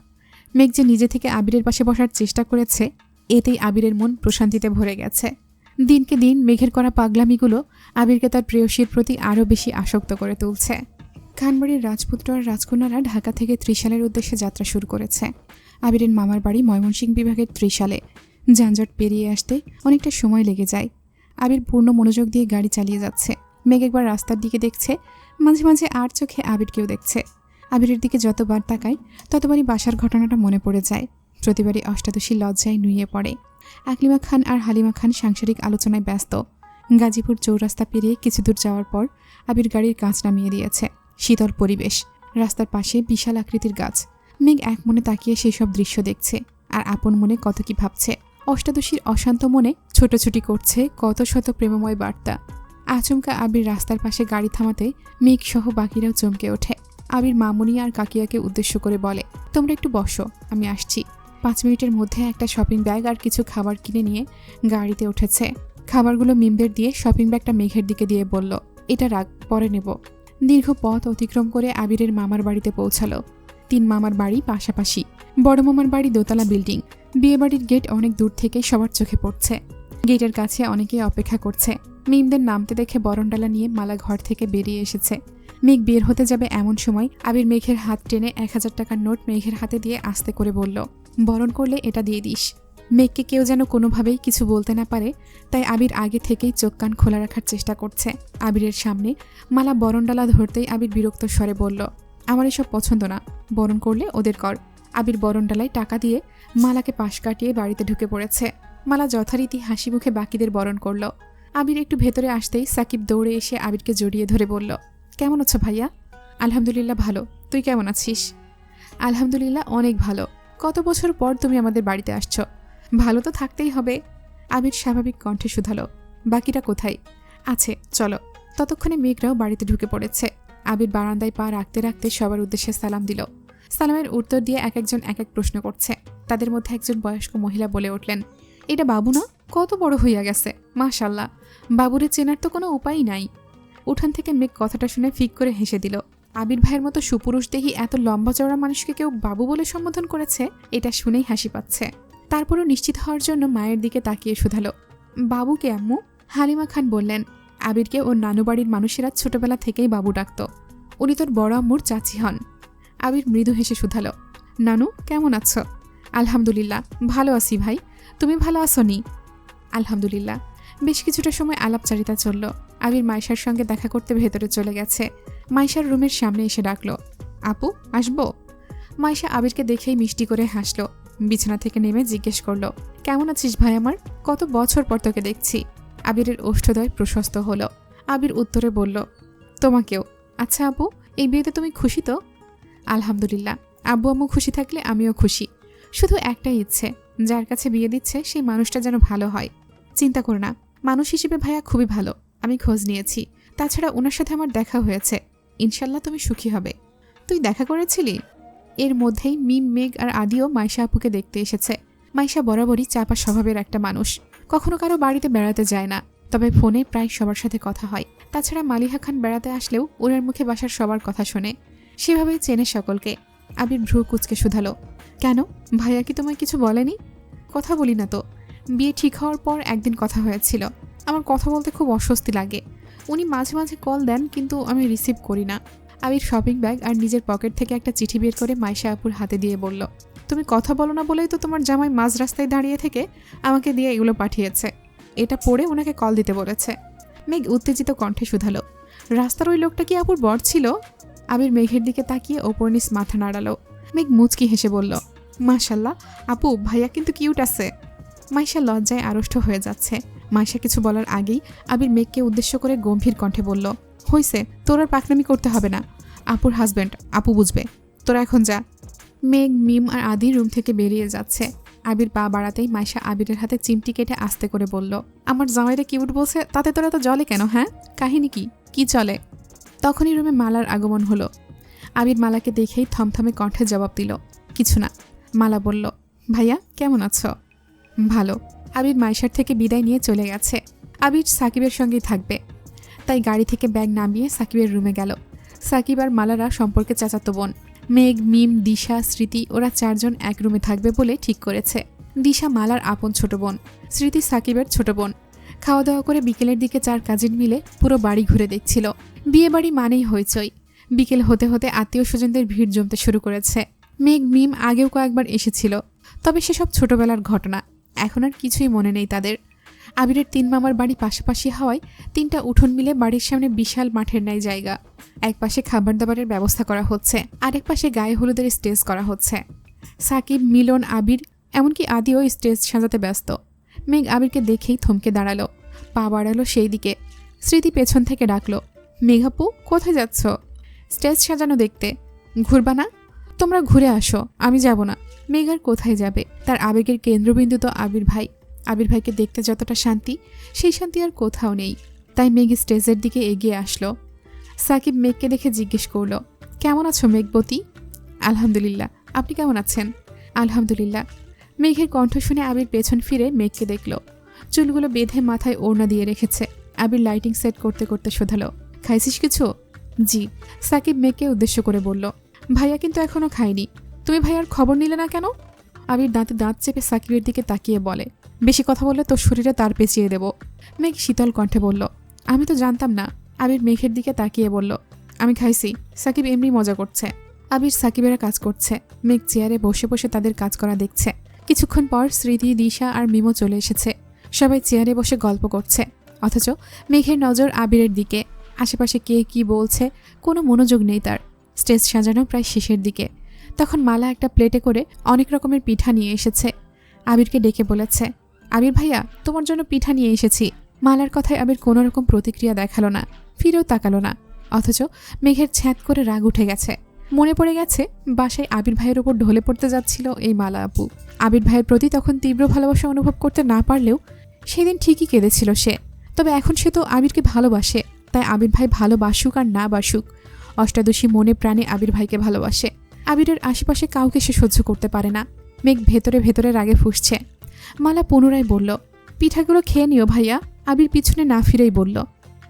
মেঘ যে নিজে থেকে আবিরের পাশে বসার চেষ্টা করেছে, এতেই আবিরের মন প্রশান্তিতে ভরে গেছে। দিনকে দিন মেঘের করা পাগলামিগুলো আবিরকে তার প্রেয়সীর প্রতি আরও বেশি আসক্ত করে তুলছে। খানবাড়ির রাজপুত্র আর রাজকন্যারা ঢাকা থেকে ত্রিশালের উদ্দেশ্যে যাত্রা শুরু করেছে। আবিরের মামার বাড়ি ময়মনসিংহ বিভাগের ত্রিশালে। যানজট পেরিয়ে আসতে অনেকটা সময় লেগে যায়। আবির পূর্ণ মনোযোগ দিয়ে গাড়ি চালিয়ে যাচ্ছে। মেঘ একবার রাস্তার দিকে দেখছে, মাঝে মাঝে আর চোখে আবিরকেও দেখছে। আবিরের দিকে যতবার তাকায় ততবারই বাসার ঘটনাটা মনে পড়ে যায়। প্রতিবারই অষ্টাদশী লজ্জায় নুয়ে পড়ে। আকলিমা খান আর হালিমা খান সাংসারিক আলোচনায় ব্যস্ত। গাজীপুর চৌরাস্তা পেরিয়ে কিছু দূর যাওয়ার পর আবির গাড়ির কাঁচ নামিয়ে দিয়েছে। শীতল পরিবেশ, রাস্তার পাশে বিশাল আকৃতির গাছ। মেঘ এক মনে তাকিয়ে সেই সব দৃশ্য দেখছে আর আপন মনে কত কি ভাবছে। অষ্টাদশীর অশান্ত মনে ছোটাছুটি করছে কত শত প্রেমময় বার্তা। আচমকা আবির রাস্তার পাশে গাড়ি থামাতে মেঘ সহ বাকিরাও চমকে ওঠে। আবির মামুনি আর কাকিয়াকে উদ্দেশ্য করে বলে, তোমরা একটু বসো, আমি আসছি। 5 মিনিটের মধ্যে একটা শপিং ব্যাগ আর কিছু খাবার কিনে নিয়ে গাড়িতে উঠেছে। খাবারগুলো মিমদের দিয়ে শপিং ব্যাগটা মেঘের দিকে দিয়ে বলল, এটা রাখ, পরে নেব। দীর্ঘ পথ অতিক্রম করে আবিরের মামার বাড়িতে পৌঁছালো। 3 মামার বাড়ি পাশাপাশি। বড় মামার বাড়ি দোতলা বিল্ডিং। বিয়েবাড়ির গেট অনেক দূর থেকে সবার চোখে পড়ছে। গেটের কাছে অনেকেই অপেক্ষা করছে। মিমদের নামতে দেখে বরণডালা নিয়ে মালা ঘর থেকে বেরিয়ে এসেছে। মেঘ বের হতে যাবে এমন সময় আবির মেঘের হাত টেনে 1000 টাকার নোট মেঘের হাতে দিয়ে আস্তে করে বলল, বরণ করলে এটা দিয়ে দিস। মেঘকে কেউ যেন কোনোভাবেই কিছু বলতে না পারে, তাই আবির আগে থেকেই চোখ কান খোলা রাখার চেষ্টা করছে। আবিরের সামনে মালা বরণডালা ধরতেই আবির বিরক্ত স্বরে বলল, আমার এসব পছন্দ না, বরণ করলে ওদের কর। আবির বরণডালায় টাকা দিয়ে মালাকে পাশ কাটিয়ে বাড়িতে ঢুকে পড়েছে। মালা যথারীতি হাসি মুখে বাকিদের বরণ করল। আবির একটু ভেতরে আসতেই সাকিব দৌড়ে এসে আবিরকে জড়িয়ে ধরে বলল, কেমন আছো ভাইয়া? আলহামদুলিল্লাহ ভালো, তুই কেমন আছিস? আলহামদুলিল্লাহ অনেক ভালো। কত বছর পর তুমি আমাদের বাড়িতে আসছো, ভালো তো থাকতেই হবে। আবির স্বাভাবিক কণ্ঠে শুধালো, বাকিরা কোথায়? আছে, চলো। ততক্ষণে মেঘরাও বাড়িতে ঢুকে পড়েছে। আবির বারান্দায় পা রাখতে রাখতে সবার উদ্দেশ্যে সালাম দিল। সালামের উত্তর দিয়ে এক একজন এক এক প্রশ্ন করছে। তাদের মধ্যে একজন বয়স্ক মহিলা বলে উঠলেন, এটা বাবু না? কত বড় হইয়া গেছে, মাশাল্লাহ। বাবুরে চেনার তো কোনো উপায়ই নাই। উঠান থেকে মেঘ কথাটা শুনে ফিক করে হেসে দিল। আবির ভাইয়ের মতো সুপুরুষ দেহি এত লম্বা চওড়া মানুষকে কেউ বাবু বলে সম্বোধন করেছে, এটা শুনেই হাসি পাচ্ছে। তারপরও নিশ্চিত হওয়ার জন্য মায়ের দিকে তাকিয়ে শুধালো, বাবুকে আম্মু? হালিমা খান বললেন, আবিরকে ওর নানু বাড়ির মানুষেরা ছোটবেলা থেকেই বাবু ডাকত। উনি তোর বড় আম্মুর চাচি হন। আবির মৃদু হেসে শুধালো, নানু কেমন আছো? আলহামদুলিল্লাহ ভালো আছি ভাই, তুমি ভালো আছো নি? আলহামদুলিল্লাহ। বেশ কিছুটা সময় আলাপচারিতা চলল। আবির মাইশার সঙ্গে দেখা করতে ভেতরে চলে গেছে। মাইশার রুমের সামনে এসে ডাকলো, আপু আসবো? মাইশা আবিরকে দেখেই মিষ্টি করে হাসলো। বিছানা থেকে নেমে জিজ্ঞেস করলো, কেমন আছিস ভাই আমার? কত বছর পর তোকে দেখছি। আবিরের ওষ্ঠদ্বয় প্রশস্ত হলো। আবির উত্তরে বলল, তোমাকেও। আচ্ছা আপু, এই বিয়েতে তুমি খুশি তো? আলহামদুলিল্লাহ, আব্বু আম্মু খুশি থাকলে আমিও খুশি। শুধু একটাই ইচ্ছে, যার কাছে বিয়ে দিচ্ছে সেই মানুষটা যেন ভালো হয়। চিন্তা করো না, মানুষ হিসেবে ভাইয়া খুবই ভালো, আমি খোঁজ নিয়েছি। তাছাড়া ওনার সাথে আমার দেখা হয়েছে, ইনশাল্লাহ তুমি সুখী হবে। তুই দেখা করেছিলি? এর মধ্যেই মিম, মেঘ আর আদিও মাইশা আপুকে দেখতে এসেছে। মাইশা বরাবরই চাপা স্বভাবের একটা মানুষ। কখনো কারো বাড়িতে বেড়াতে যায় না, তবে ফোনে প্রায় সবার সাথে কথা হয়। তাছাড়া মালিহা খান বেড়াতে আসলেও ওনার মুখে বাসার সবার কথা শোনে, সেভাবেই চেনে সকলকে। আবির ভ্রু কুচকে শুধালো, কেন, ভাইয়া কি তোমায় কিছু বলেনি? কথা বলি না তো। বিয়ে ঠিক হওয়ার পর একদিন কথা হয়েছিল। আমার কথা বলতে খুব অস্বস্তি লাগে। উনি মাঝে মাঝে কল দেন, কিন্তু আমি রিসিভ করি না। আবির শপিং ব্যাগ আর নিজের পকেট থেকে একটা চিঠি বের করে মাইশা আপুর হাতে দিয়ে বলল, তুমি কথা বলো না বলেই তো তোমার জামাই মাঝ রাস্তায় দাঁড়িয়ে থেকে আমাকে দিয়ে এগুলো পাঠিয়েছে। এটা পড়ে ওনাকে কল দিতে বলেছে। মেঘ উত্তেজিত কণ্ঠে শুধালো, রাস্তার ওই লোকটা কি আপুর বর ছিল? আবির মেঘের দিকে তাকিয়ে ওপর নিচ মাথা নাড়ালো। মেঘ মুচকি হেসে বলল, মাশাল্লাহ আপু, ভাইয়া কিন্তু কিউট আছে। মাইশা লজ্জায় আড়ষ্ট হয়ে যাচ্ছে। মাইশা কিছু বলার আগেই আবির মেঘকে উদ্দেশ্য করে গম্ভীর কণ্ঠে বলল, হইছে, তোর আর পাকনামি করতে হবে না। আপুর হাজব্যান্ড, আপু বুঝবে। তোরা এখন যা। মেঘ, মিম আর আদি রুম থেকে বেরিয়ে যাচ্ছে। আবির পা বাড়াতেই মাইশা আবিরের হাতে চিমটি কেটে আস্তে করে বলল, আমার জামাইরে কিউট বলছে, তাতে তোরা তো জলে কেন? হ্যাঁ, কাহিনী কি চলে? তখনই রুমে মালার আগমন হলো। আবির মালাকে দেখেই থমথমে কণ্ঠে জবাব দিল, কিছু না। মালা বলল, ভাইয়া কেমন আছো? ভালো। আবির মাইশার থেকে বিদায় নিয়ে চলে গেছে। আবির সাকিবের সঙ্গেই থাকবে, তাই গাড়ি থেকে ব্যাগ নামিয়ে সাকিবের রুমে গেল। সাকিব আর মালারা সম্পর্কে চাচাতো বোন। মেঘ, মিম, দিশা, স্মৃতি ওরা 4 জন এক রুমে থাকবে বলে ঠিক করেছে। দিশা মালার আপন ছোট বোন, স্মৃতি সাকিবের ছোট বোন। খাওয়া দাওয়া করে বিকেলের দিকে 4 কাজিন মিলে পুরো বাড়ি ঘুরে দেখছিল। বিয়ে বাড়ি মানেই হইচই। বিকেল হতে হতে আত্মীয় স্বজনদের ভিড় জমতে শুরু করেছে। মেঘ, মিম আগেও কয়েকবার এসেছিল, তবে সেসব ছোটবেলার ঘটনা, এখন আর কিছুই মনে নেই তাদের। আবিরের 3 মামার বাড়ি পাশাপাশি হওয়ায় 3টা উঠোন মিলে বাড়ির সামনে বিশাল মাঠের ন্যায় জায়গা। এক পাশে খাবার দাবারের ব্যবস্থা করা হচ্ছে, আরেক পাশে গায়ে হলুদের স্টেজ করা হচ্ছে। সাকিব, মিলন, আবির এমনকি আদিও স্টেজ সাজাতে ব্যস্ত। মেঘ আবিরকে দেখেই থমকে দাঁড়ালো, পা বাড়ালো সেই দিকে। স্মৃতি পেছন থেকে ডাকলো, মেঘাপু কোথায় যাচ্ছ? স্টেজ সাজানো দেখতে। ঘুরবা না? তোমরা ঘুরে আসো, আমি যাব না। মেঘ আর কোথায় যাবে? তার আবেগের কেন্দ্রবিন্দু তো আবির ভাই। আবির ভাইকে দেখতে যতটা শান্তি, সেই শান্তি আর কোথাও নেই। তাই মেঘ স্টেজের দিকে এগিয়ে আসলো। সাকিব মেঘকে দেখে জিজ্ঞেস করলো, কেমন আছো মেঘবতী? আলহামদুলিল্লাহ, আপনি কেমন আছেন? আলহামদুলিল্লাহ। মেঘের কণ্ঠ শুনে আবির পেছন ফিরে মেঘকে দেখল। চুলগুলো বেঁধে মাথায় ওড়না দিয়ে রেখেছে। আবির লাইটিং সেট করতে করতে শোধালো, খাইছিস কিছু? জি। সাকিব মেঘকে উদ্দেশ্য করে বলল, ভাইয়া কিন্তু এখনো খায়নি। তুমি ভাইয়ার খবর নিলে না কেন? আবির দাঁতে দাঁত চেপে সাকিবের দিকে তাকিয়ে বলে, বেশি কথা বললে তোর শরীরে তার পেঁচিয়ে দেব। মেঘ শীতল কণ্ঠে বলল, আমি তো জানতাম না। আবির মেঘের দিকে তাকিয়ে বলল, আমি খাইছি, সাকিব এমনি মজা করছে। আবির সাকিবেরা কাজ করছে। মেঘ চেয়ারে বসে বসে তাদের কাজ করা দেখছে। কিছুক্ষণ পর স্মৃতি, দিশা আর মিমো চলে এসেছে। সবাই চেয়ারে বসে গল্প করছে, অথচ মেঘের নজর আবিরের দিকে। আশেপাশে কে কি বলছে কোনো মনোযোগ নেই তার। স্টেজ সাজানো প্রায় শেষের দিকে। তখন মালা একটা প্লেটে করে অনেক রকমের পিঠা নিয়ে এসেছে। আবিরকে ডেকে বলেছে, আবির ভাইয়া তোমার জন্য পিঠা নিয়ে এসেছি। মালার কথায় আবির কোনো রকম প্রতিক্রিয়া দেখালো না, ফিরেও তাকালো না। অথচ মেঘের ছ্যাঁত করে রাগ উঠে গেছে। মনে পড়ে গেছে বাসায় আবির ভাইয়ের ওপর ঢলে পড়তে যাচ্ছিল এই মালা আপু। আবির ভাইয়ের প্রতি তখন তীব্র ভালোবাসা অনুভব করতে না পারলেও সেদিন ঠিকই কেঁদেছিল সে। তবে এখন সে তো আবিরকে ভালোবাসে, তাই আবির ভাই ভালোবাসুক আর না বাসুক, অষ্টাদশী মনে প্রাণে আবির ভাইকে ভালোবাসে। আবিরের আশেপাশে কাউকে সে সহ্য করতে পারে না। মেঘ ভেতরে ভেতরে রাগে ফুঁসছে। মালা পুনরায় বলল, পিঠাগুলো খেয়ে নিও ভাইয়া। আবির পিছনে না ফিরেই বলল,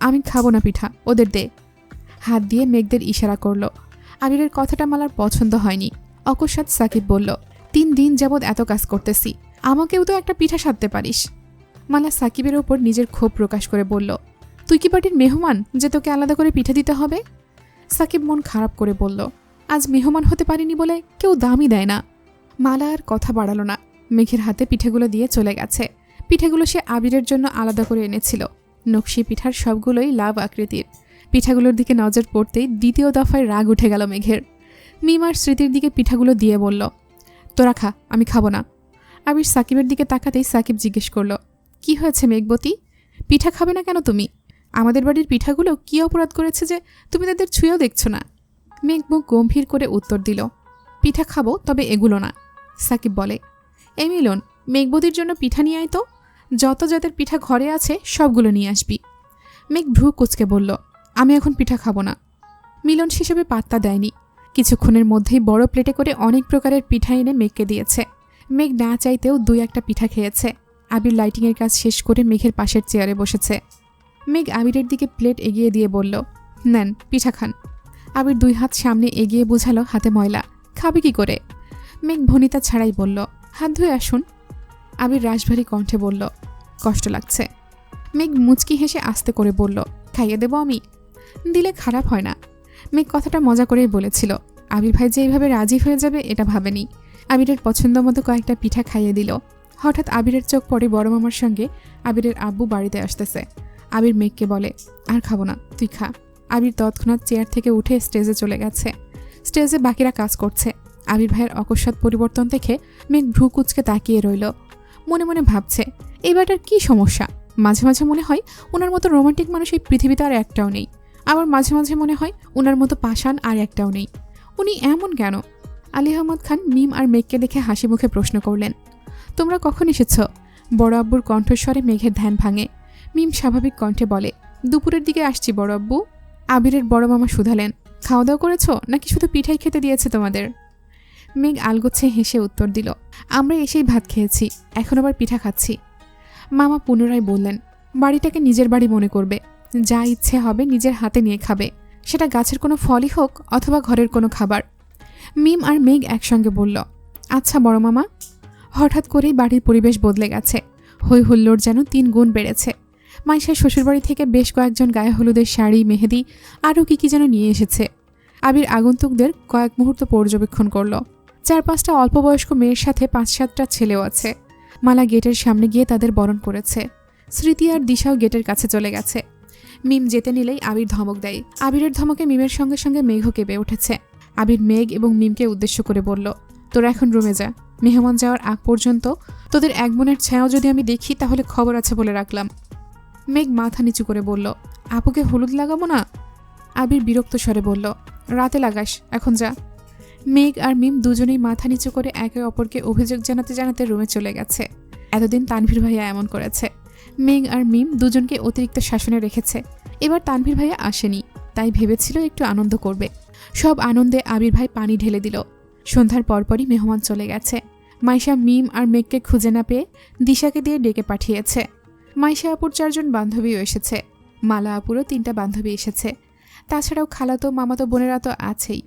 আমি খাবো না পিঠা, ওদের দে। হাত দিয়ে মেঘদের ইশারা করল। আবিরের কথাটা মালার পছন্দ হয়নি। অকস্মাৎ সাকিব বলল, 3 দিন যাবৎ এত কাজ করতেছি, আমাকেও তো একটা পিঠা সাধতে পারিস। মালা সাকিবের ওপর নিজের ক্ষোভ প্রকাশ করে বলল, তুই কি পার্টির মেহমান যে তোকে আলাদা করে পিঠা দিতে হবে? সাকিব মন খারাপ করে বলল, আজ মেহমান হতে পারিনি বলে কেউ দামই দেয় না। মালা আর কথা বাড়ালো না, মেঘের হাতে পিঠেগুলো দিয়ে চলে গেছে। পিঠেগুলো সে আবিরের জন্য আলাদা করে এনেছিল। নকশি পিঠার সবগুলোই লাভ আকৃতির। পিঠাগুলোর দিকে নজর পড়তেই দ্বিতীয় দফায় রাগ উঠে গেল মেঘের। মিমার স্মৃতির দিকে পিঠাগুলো দিয়ে বলল, তোরা খা, আমি খাবো না। আবির সাকিবের দিকে তাকাতেই সাকিব জিজ্ঞেস করল, কি হয়েছে মেঘবতী? পিঠা খাবে না কেন তুমি? আমাদের বাড়ির পিঠাগুলো কি অপরাধ করেছে যে তুমি তাদের ছুঁয়েও দেখছো না? মেঘ মুখ গম্ভীর করে উত্তর দিল, পিঠা খাবো, তবে এগুলো না। সাকিব বলে, এই মিলন, মেঘবতীর জন্য পিঠা নিয়ে আয় তো। যত জাতের পিঠা ঘরে আছে সবগুলো নিয়ে আসবি। মেঘ ভ্রু কুচকে বলল, আমি এখন পিঠা খাবো না। মিলন সেসবে পাত্তা দেয়নি। কিছুক্ষণের মধ্যেই বড় প্লেটে করে অনেক প্রকারের পিঠা এনে মেঘকে দিয়েছে। মেঘ না চাইতেও 2-1টা পিঠা খেয়েছে। আবির লাইটিংয়ের কাজ শেষ করে মেঘের পাশের চেয়ারে বসেছে। মেঘ আবিরের দিকে প্লেট এগিয়ে দিয়ে বলল, নেন পিঠা খান। আবির 2 হাত সামনে এগিয়ে বোঝালো হাতে ময়লা, খাবে কি করে? মেঘ ভনিতা ছাড়াই বলল, হাত ধুয়ে আসুন। আবির রাশভারী কণ্ঠে বলল, কষ্ট লাগছে। মেঘ মুচকি হেসে আস্তে করে বলল, খাইয়ে দেব আমি? দিলে খারাপ হয় না। মেঘ কথাটা মজা করেই বলেছিল। আবির ভাই যে এইভাবে রাজি হয়ে যাবে এটা ভাবেনি। আবিরের পছন্দ মতো কয়েকটা পিঠা খাইয়ে দিল। হঠাৎ আবিরের চোখ পড়ে বড় মামার সঙ্গে আবিরের আব্বু বাড়িতে আসতেছে। আবির মেঘকে বলে, আর খাবো না, তুই খা। আবির তৎক্ষণাৎ চেয়ার থেকে উঠে স্টেজে চলে গেছে। স্টেজে বাকিরা কাজ করছে। আবির ভাইয়ের অকস্মাৎ পরিবর্তন দেখে মেঘ ভ্রু কুঁচকে তাকিয়ে রইল। মনে মনে ভাবছে এই ব্যাটার কী সমস্যা। মাঝে মাঝে মনে হয় ওনার মতো রোমান্টিক মানুষ এই পৃথিবীতে আর একটাও নেই, আবার মাঝে মাঝে মনে হয় ওনার মতো পাষাণ আর একটাও নেই। উনি এমন কেন? আলী আহমদ খান মিম আর মেঘকে দেখে হাসি মুখে প্রশ্ন করলেন, তোমরা কখন এসেছ? বড় আব্বুর কণ্ঠস্বরে মেঘের ধ্যান ভাঙে। মিম স্বাভাবিক কণ্ঠে বলে, দুপুরের দিকে আসছি বড় আব্বু। আবিরের বড় মামা শুধালেন, খাওয়া দাওয়া করেছ নাকি শুধু পিঠাই খেতে দিয়েছে তোমাদের? মেঘ আলগোচ্ছে হেসে উত্তর দিল, আমরা এসেই ভাত খেয়েছি, এখন আবার পিঠা খাচ্ছি। মামা পুনরায় বললেন, বাড়িটাকে নিজের বাড়ি মনে করবে, যা ইচ্ছে হবে নিজের হাতে নিয়ে খাবে, সেটা গাছের কোনো ফলই হোক অথবা ঘরের কোনো খাবার। মিম আর মেঘ একসঙ্গে বলল, আচ্ছা বড় মামা। হঠাৎ করেই বাড়ির পরিবেশ বদলে গেছে। হই হুল্লোড় যেন 3 গুণ বেড়েছে। মাইশা শ্বশুরবাড়ি থেকে বেশ কয়েকজন গায়ে হলুদের শাড়ি, মেহেদি আরও কি যেন নিয়ে এসেছে। আবির আগন্তুকদের কয়েক মুহূর্ত পর্যবেক্ষণ করল। 4-5টা অল্পবয়স্ক মেয়ের সাথে 5-7টা ছেলেও আছে। মালা গেটের সামনে গিয়ে তাদের বরণ করেছে। স্মৃতি আর দিশাও গেটের কাছে চলে গেছে। মিম যেতে নিলেই আবির ধমক দেয়। আবিরের ধমকে মিমের সঙ্গে সঙ্গে মেঘও কেঁপে উঠেছে। আবির মেঘ এবং মিমকে উদ্দেশ্য করে বলল, তোরা এখন রুমে যা। মেহমান যাওয়ার আগ পর্যন্ত তোদের এক মনের ছায়াও যদি আমি দেখি তাহলে খবর আছে বলে রাখলাম। মেঘ মাথা নিচু করে বলল, আপুকে হলুদ লাগাবো না? আবির বিরক্ত স্বরে বলল, রাতে লাগাস, এখন যা। মেঘ আর মিম দুজনেই মাথা নিচু করে একে অপরকে অভিযোগ জানাতে জানাতে রুমে চলে গেছে। এতদিন তানভীর ভাইয়া এমন করেছে। মেঘ আর মিম দুজনকে অতিরিক্ত শাসনে রেখেছে। এবার তানভীর ভাইয়া আসেনি, তাই ভেবেছিল একটু আনন্দ করবে। সব আনন্দে আবির ভাই পানি ঢেলে দিল। সন্ধ্যার পরপরই মেহমান চলে গেছে। মাইশা মিম আর মেঘকে খুঁজে না পেয়ে দিশাকে দিয়ে ডেকে পাঠিয়েছে। মাইশা আপুর 4 জন বান্ধবীও এসেছে। মালা আপুরও 3টা বান্ধবী এসেছে। তাছাড়াও খালাতো মামাতো বোনেরা তো আছেই।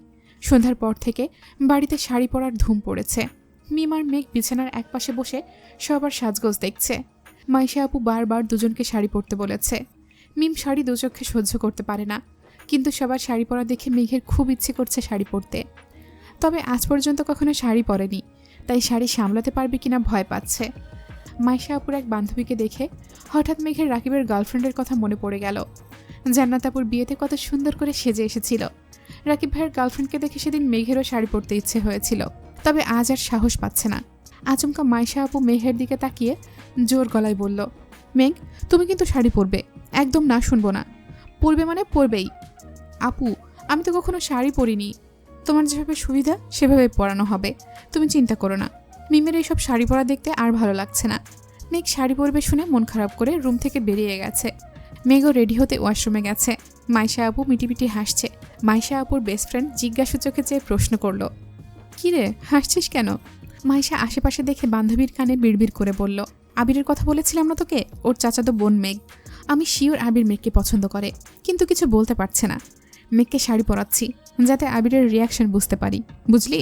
সন্ধ্যার পর থেকে বাড়িতে শাড়ি পরার ধুম পড়েছে। মিম আর মেঘ বিছানার একপাশে বসে সবার সাজগোজ দেখছে। মাইশা আপু বারবার দুজনকে শাড়ি পরতে বলেছে। মিম শাড়ি দুচোখে সহ্য করতে পারে না, কিন্তু সবার শাড়ি পরা দেখে মেঘের খুব ইচ্ছে করছে শাড়ি পরতে। তবে আজ পর্যন্ত কখনো শাড়ি পরেনি, তাই শাড়ি সামলাতে পারবে কিনা ভয় পাচ্ছে। মাইশা আপুর এক বান্ধবীকে দেখে হঠাৎ মেঘের রাকিবের গার্লফ্রেন্ডের কথা মনে পড়ে গেল। জান্নাত আপুর বিয়েতে কত সুন্দর করে সেজে এসেছিল। রাকিব ভাইয়ের গার্লফ্রেন্ডকে দেখে সেদিন মেঘেরও শাড়ি পরতে ইচ্ছে হয়েছিল, তবে আজ আর সাহস পাচ্ছে না। আচমকা মাইশা আপু মেঘের দিকে তাকিয়ে জোর গলায় বলল, মেঘ তুমি কিন্তু শাড়ি পরবে, একদম না শুনবো না। পরবে মানে পরবেই। আপু আমি তো কখনো শাড়ি পরিনি, তোমার যেভাবে সুবিধা সেভাবে পরানো হবে, তুমি চিন্তা করো না। মিমের এইসব শাড়ি পরা দেখতে আর ভালো লাগছে না। মেঘ শাড়ি পরবে শুনে মন খারাপ করে রুম থেকে বেরিয়ে গেছে। মেঘও রেডি হতে ওয়াশরুমে গেছে। মাইশা আপু মিটিমিটি হাসছে। মাইশা আপুর বেস্ট ফ্রেন্ড জিজ্ঞাসু চোখে চেয়ে প্রশ্ন করল, কি রে হাসছিস কেন? মাইশা আশেপাশে দেখে বান্ধবীর কানে বিড়বিড় করে বলল, আবিরের কথা বলেছিলাম না তোকে, ওর চাচাতো বোন মেঘ। আমি শিওর আবির মেঘকে পছন্দ করে, কিন্তু কিছু বলতে পারছে না। মেঘকে শাড়ি পরাচ্ছি যাতে আবিরের রিয়াকশন বুঝতে পারি, বুঝলি?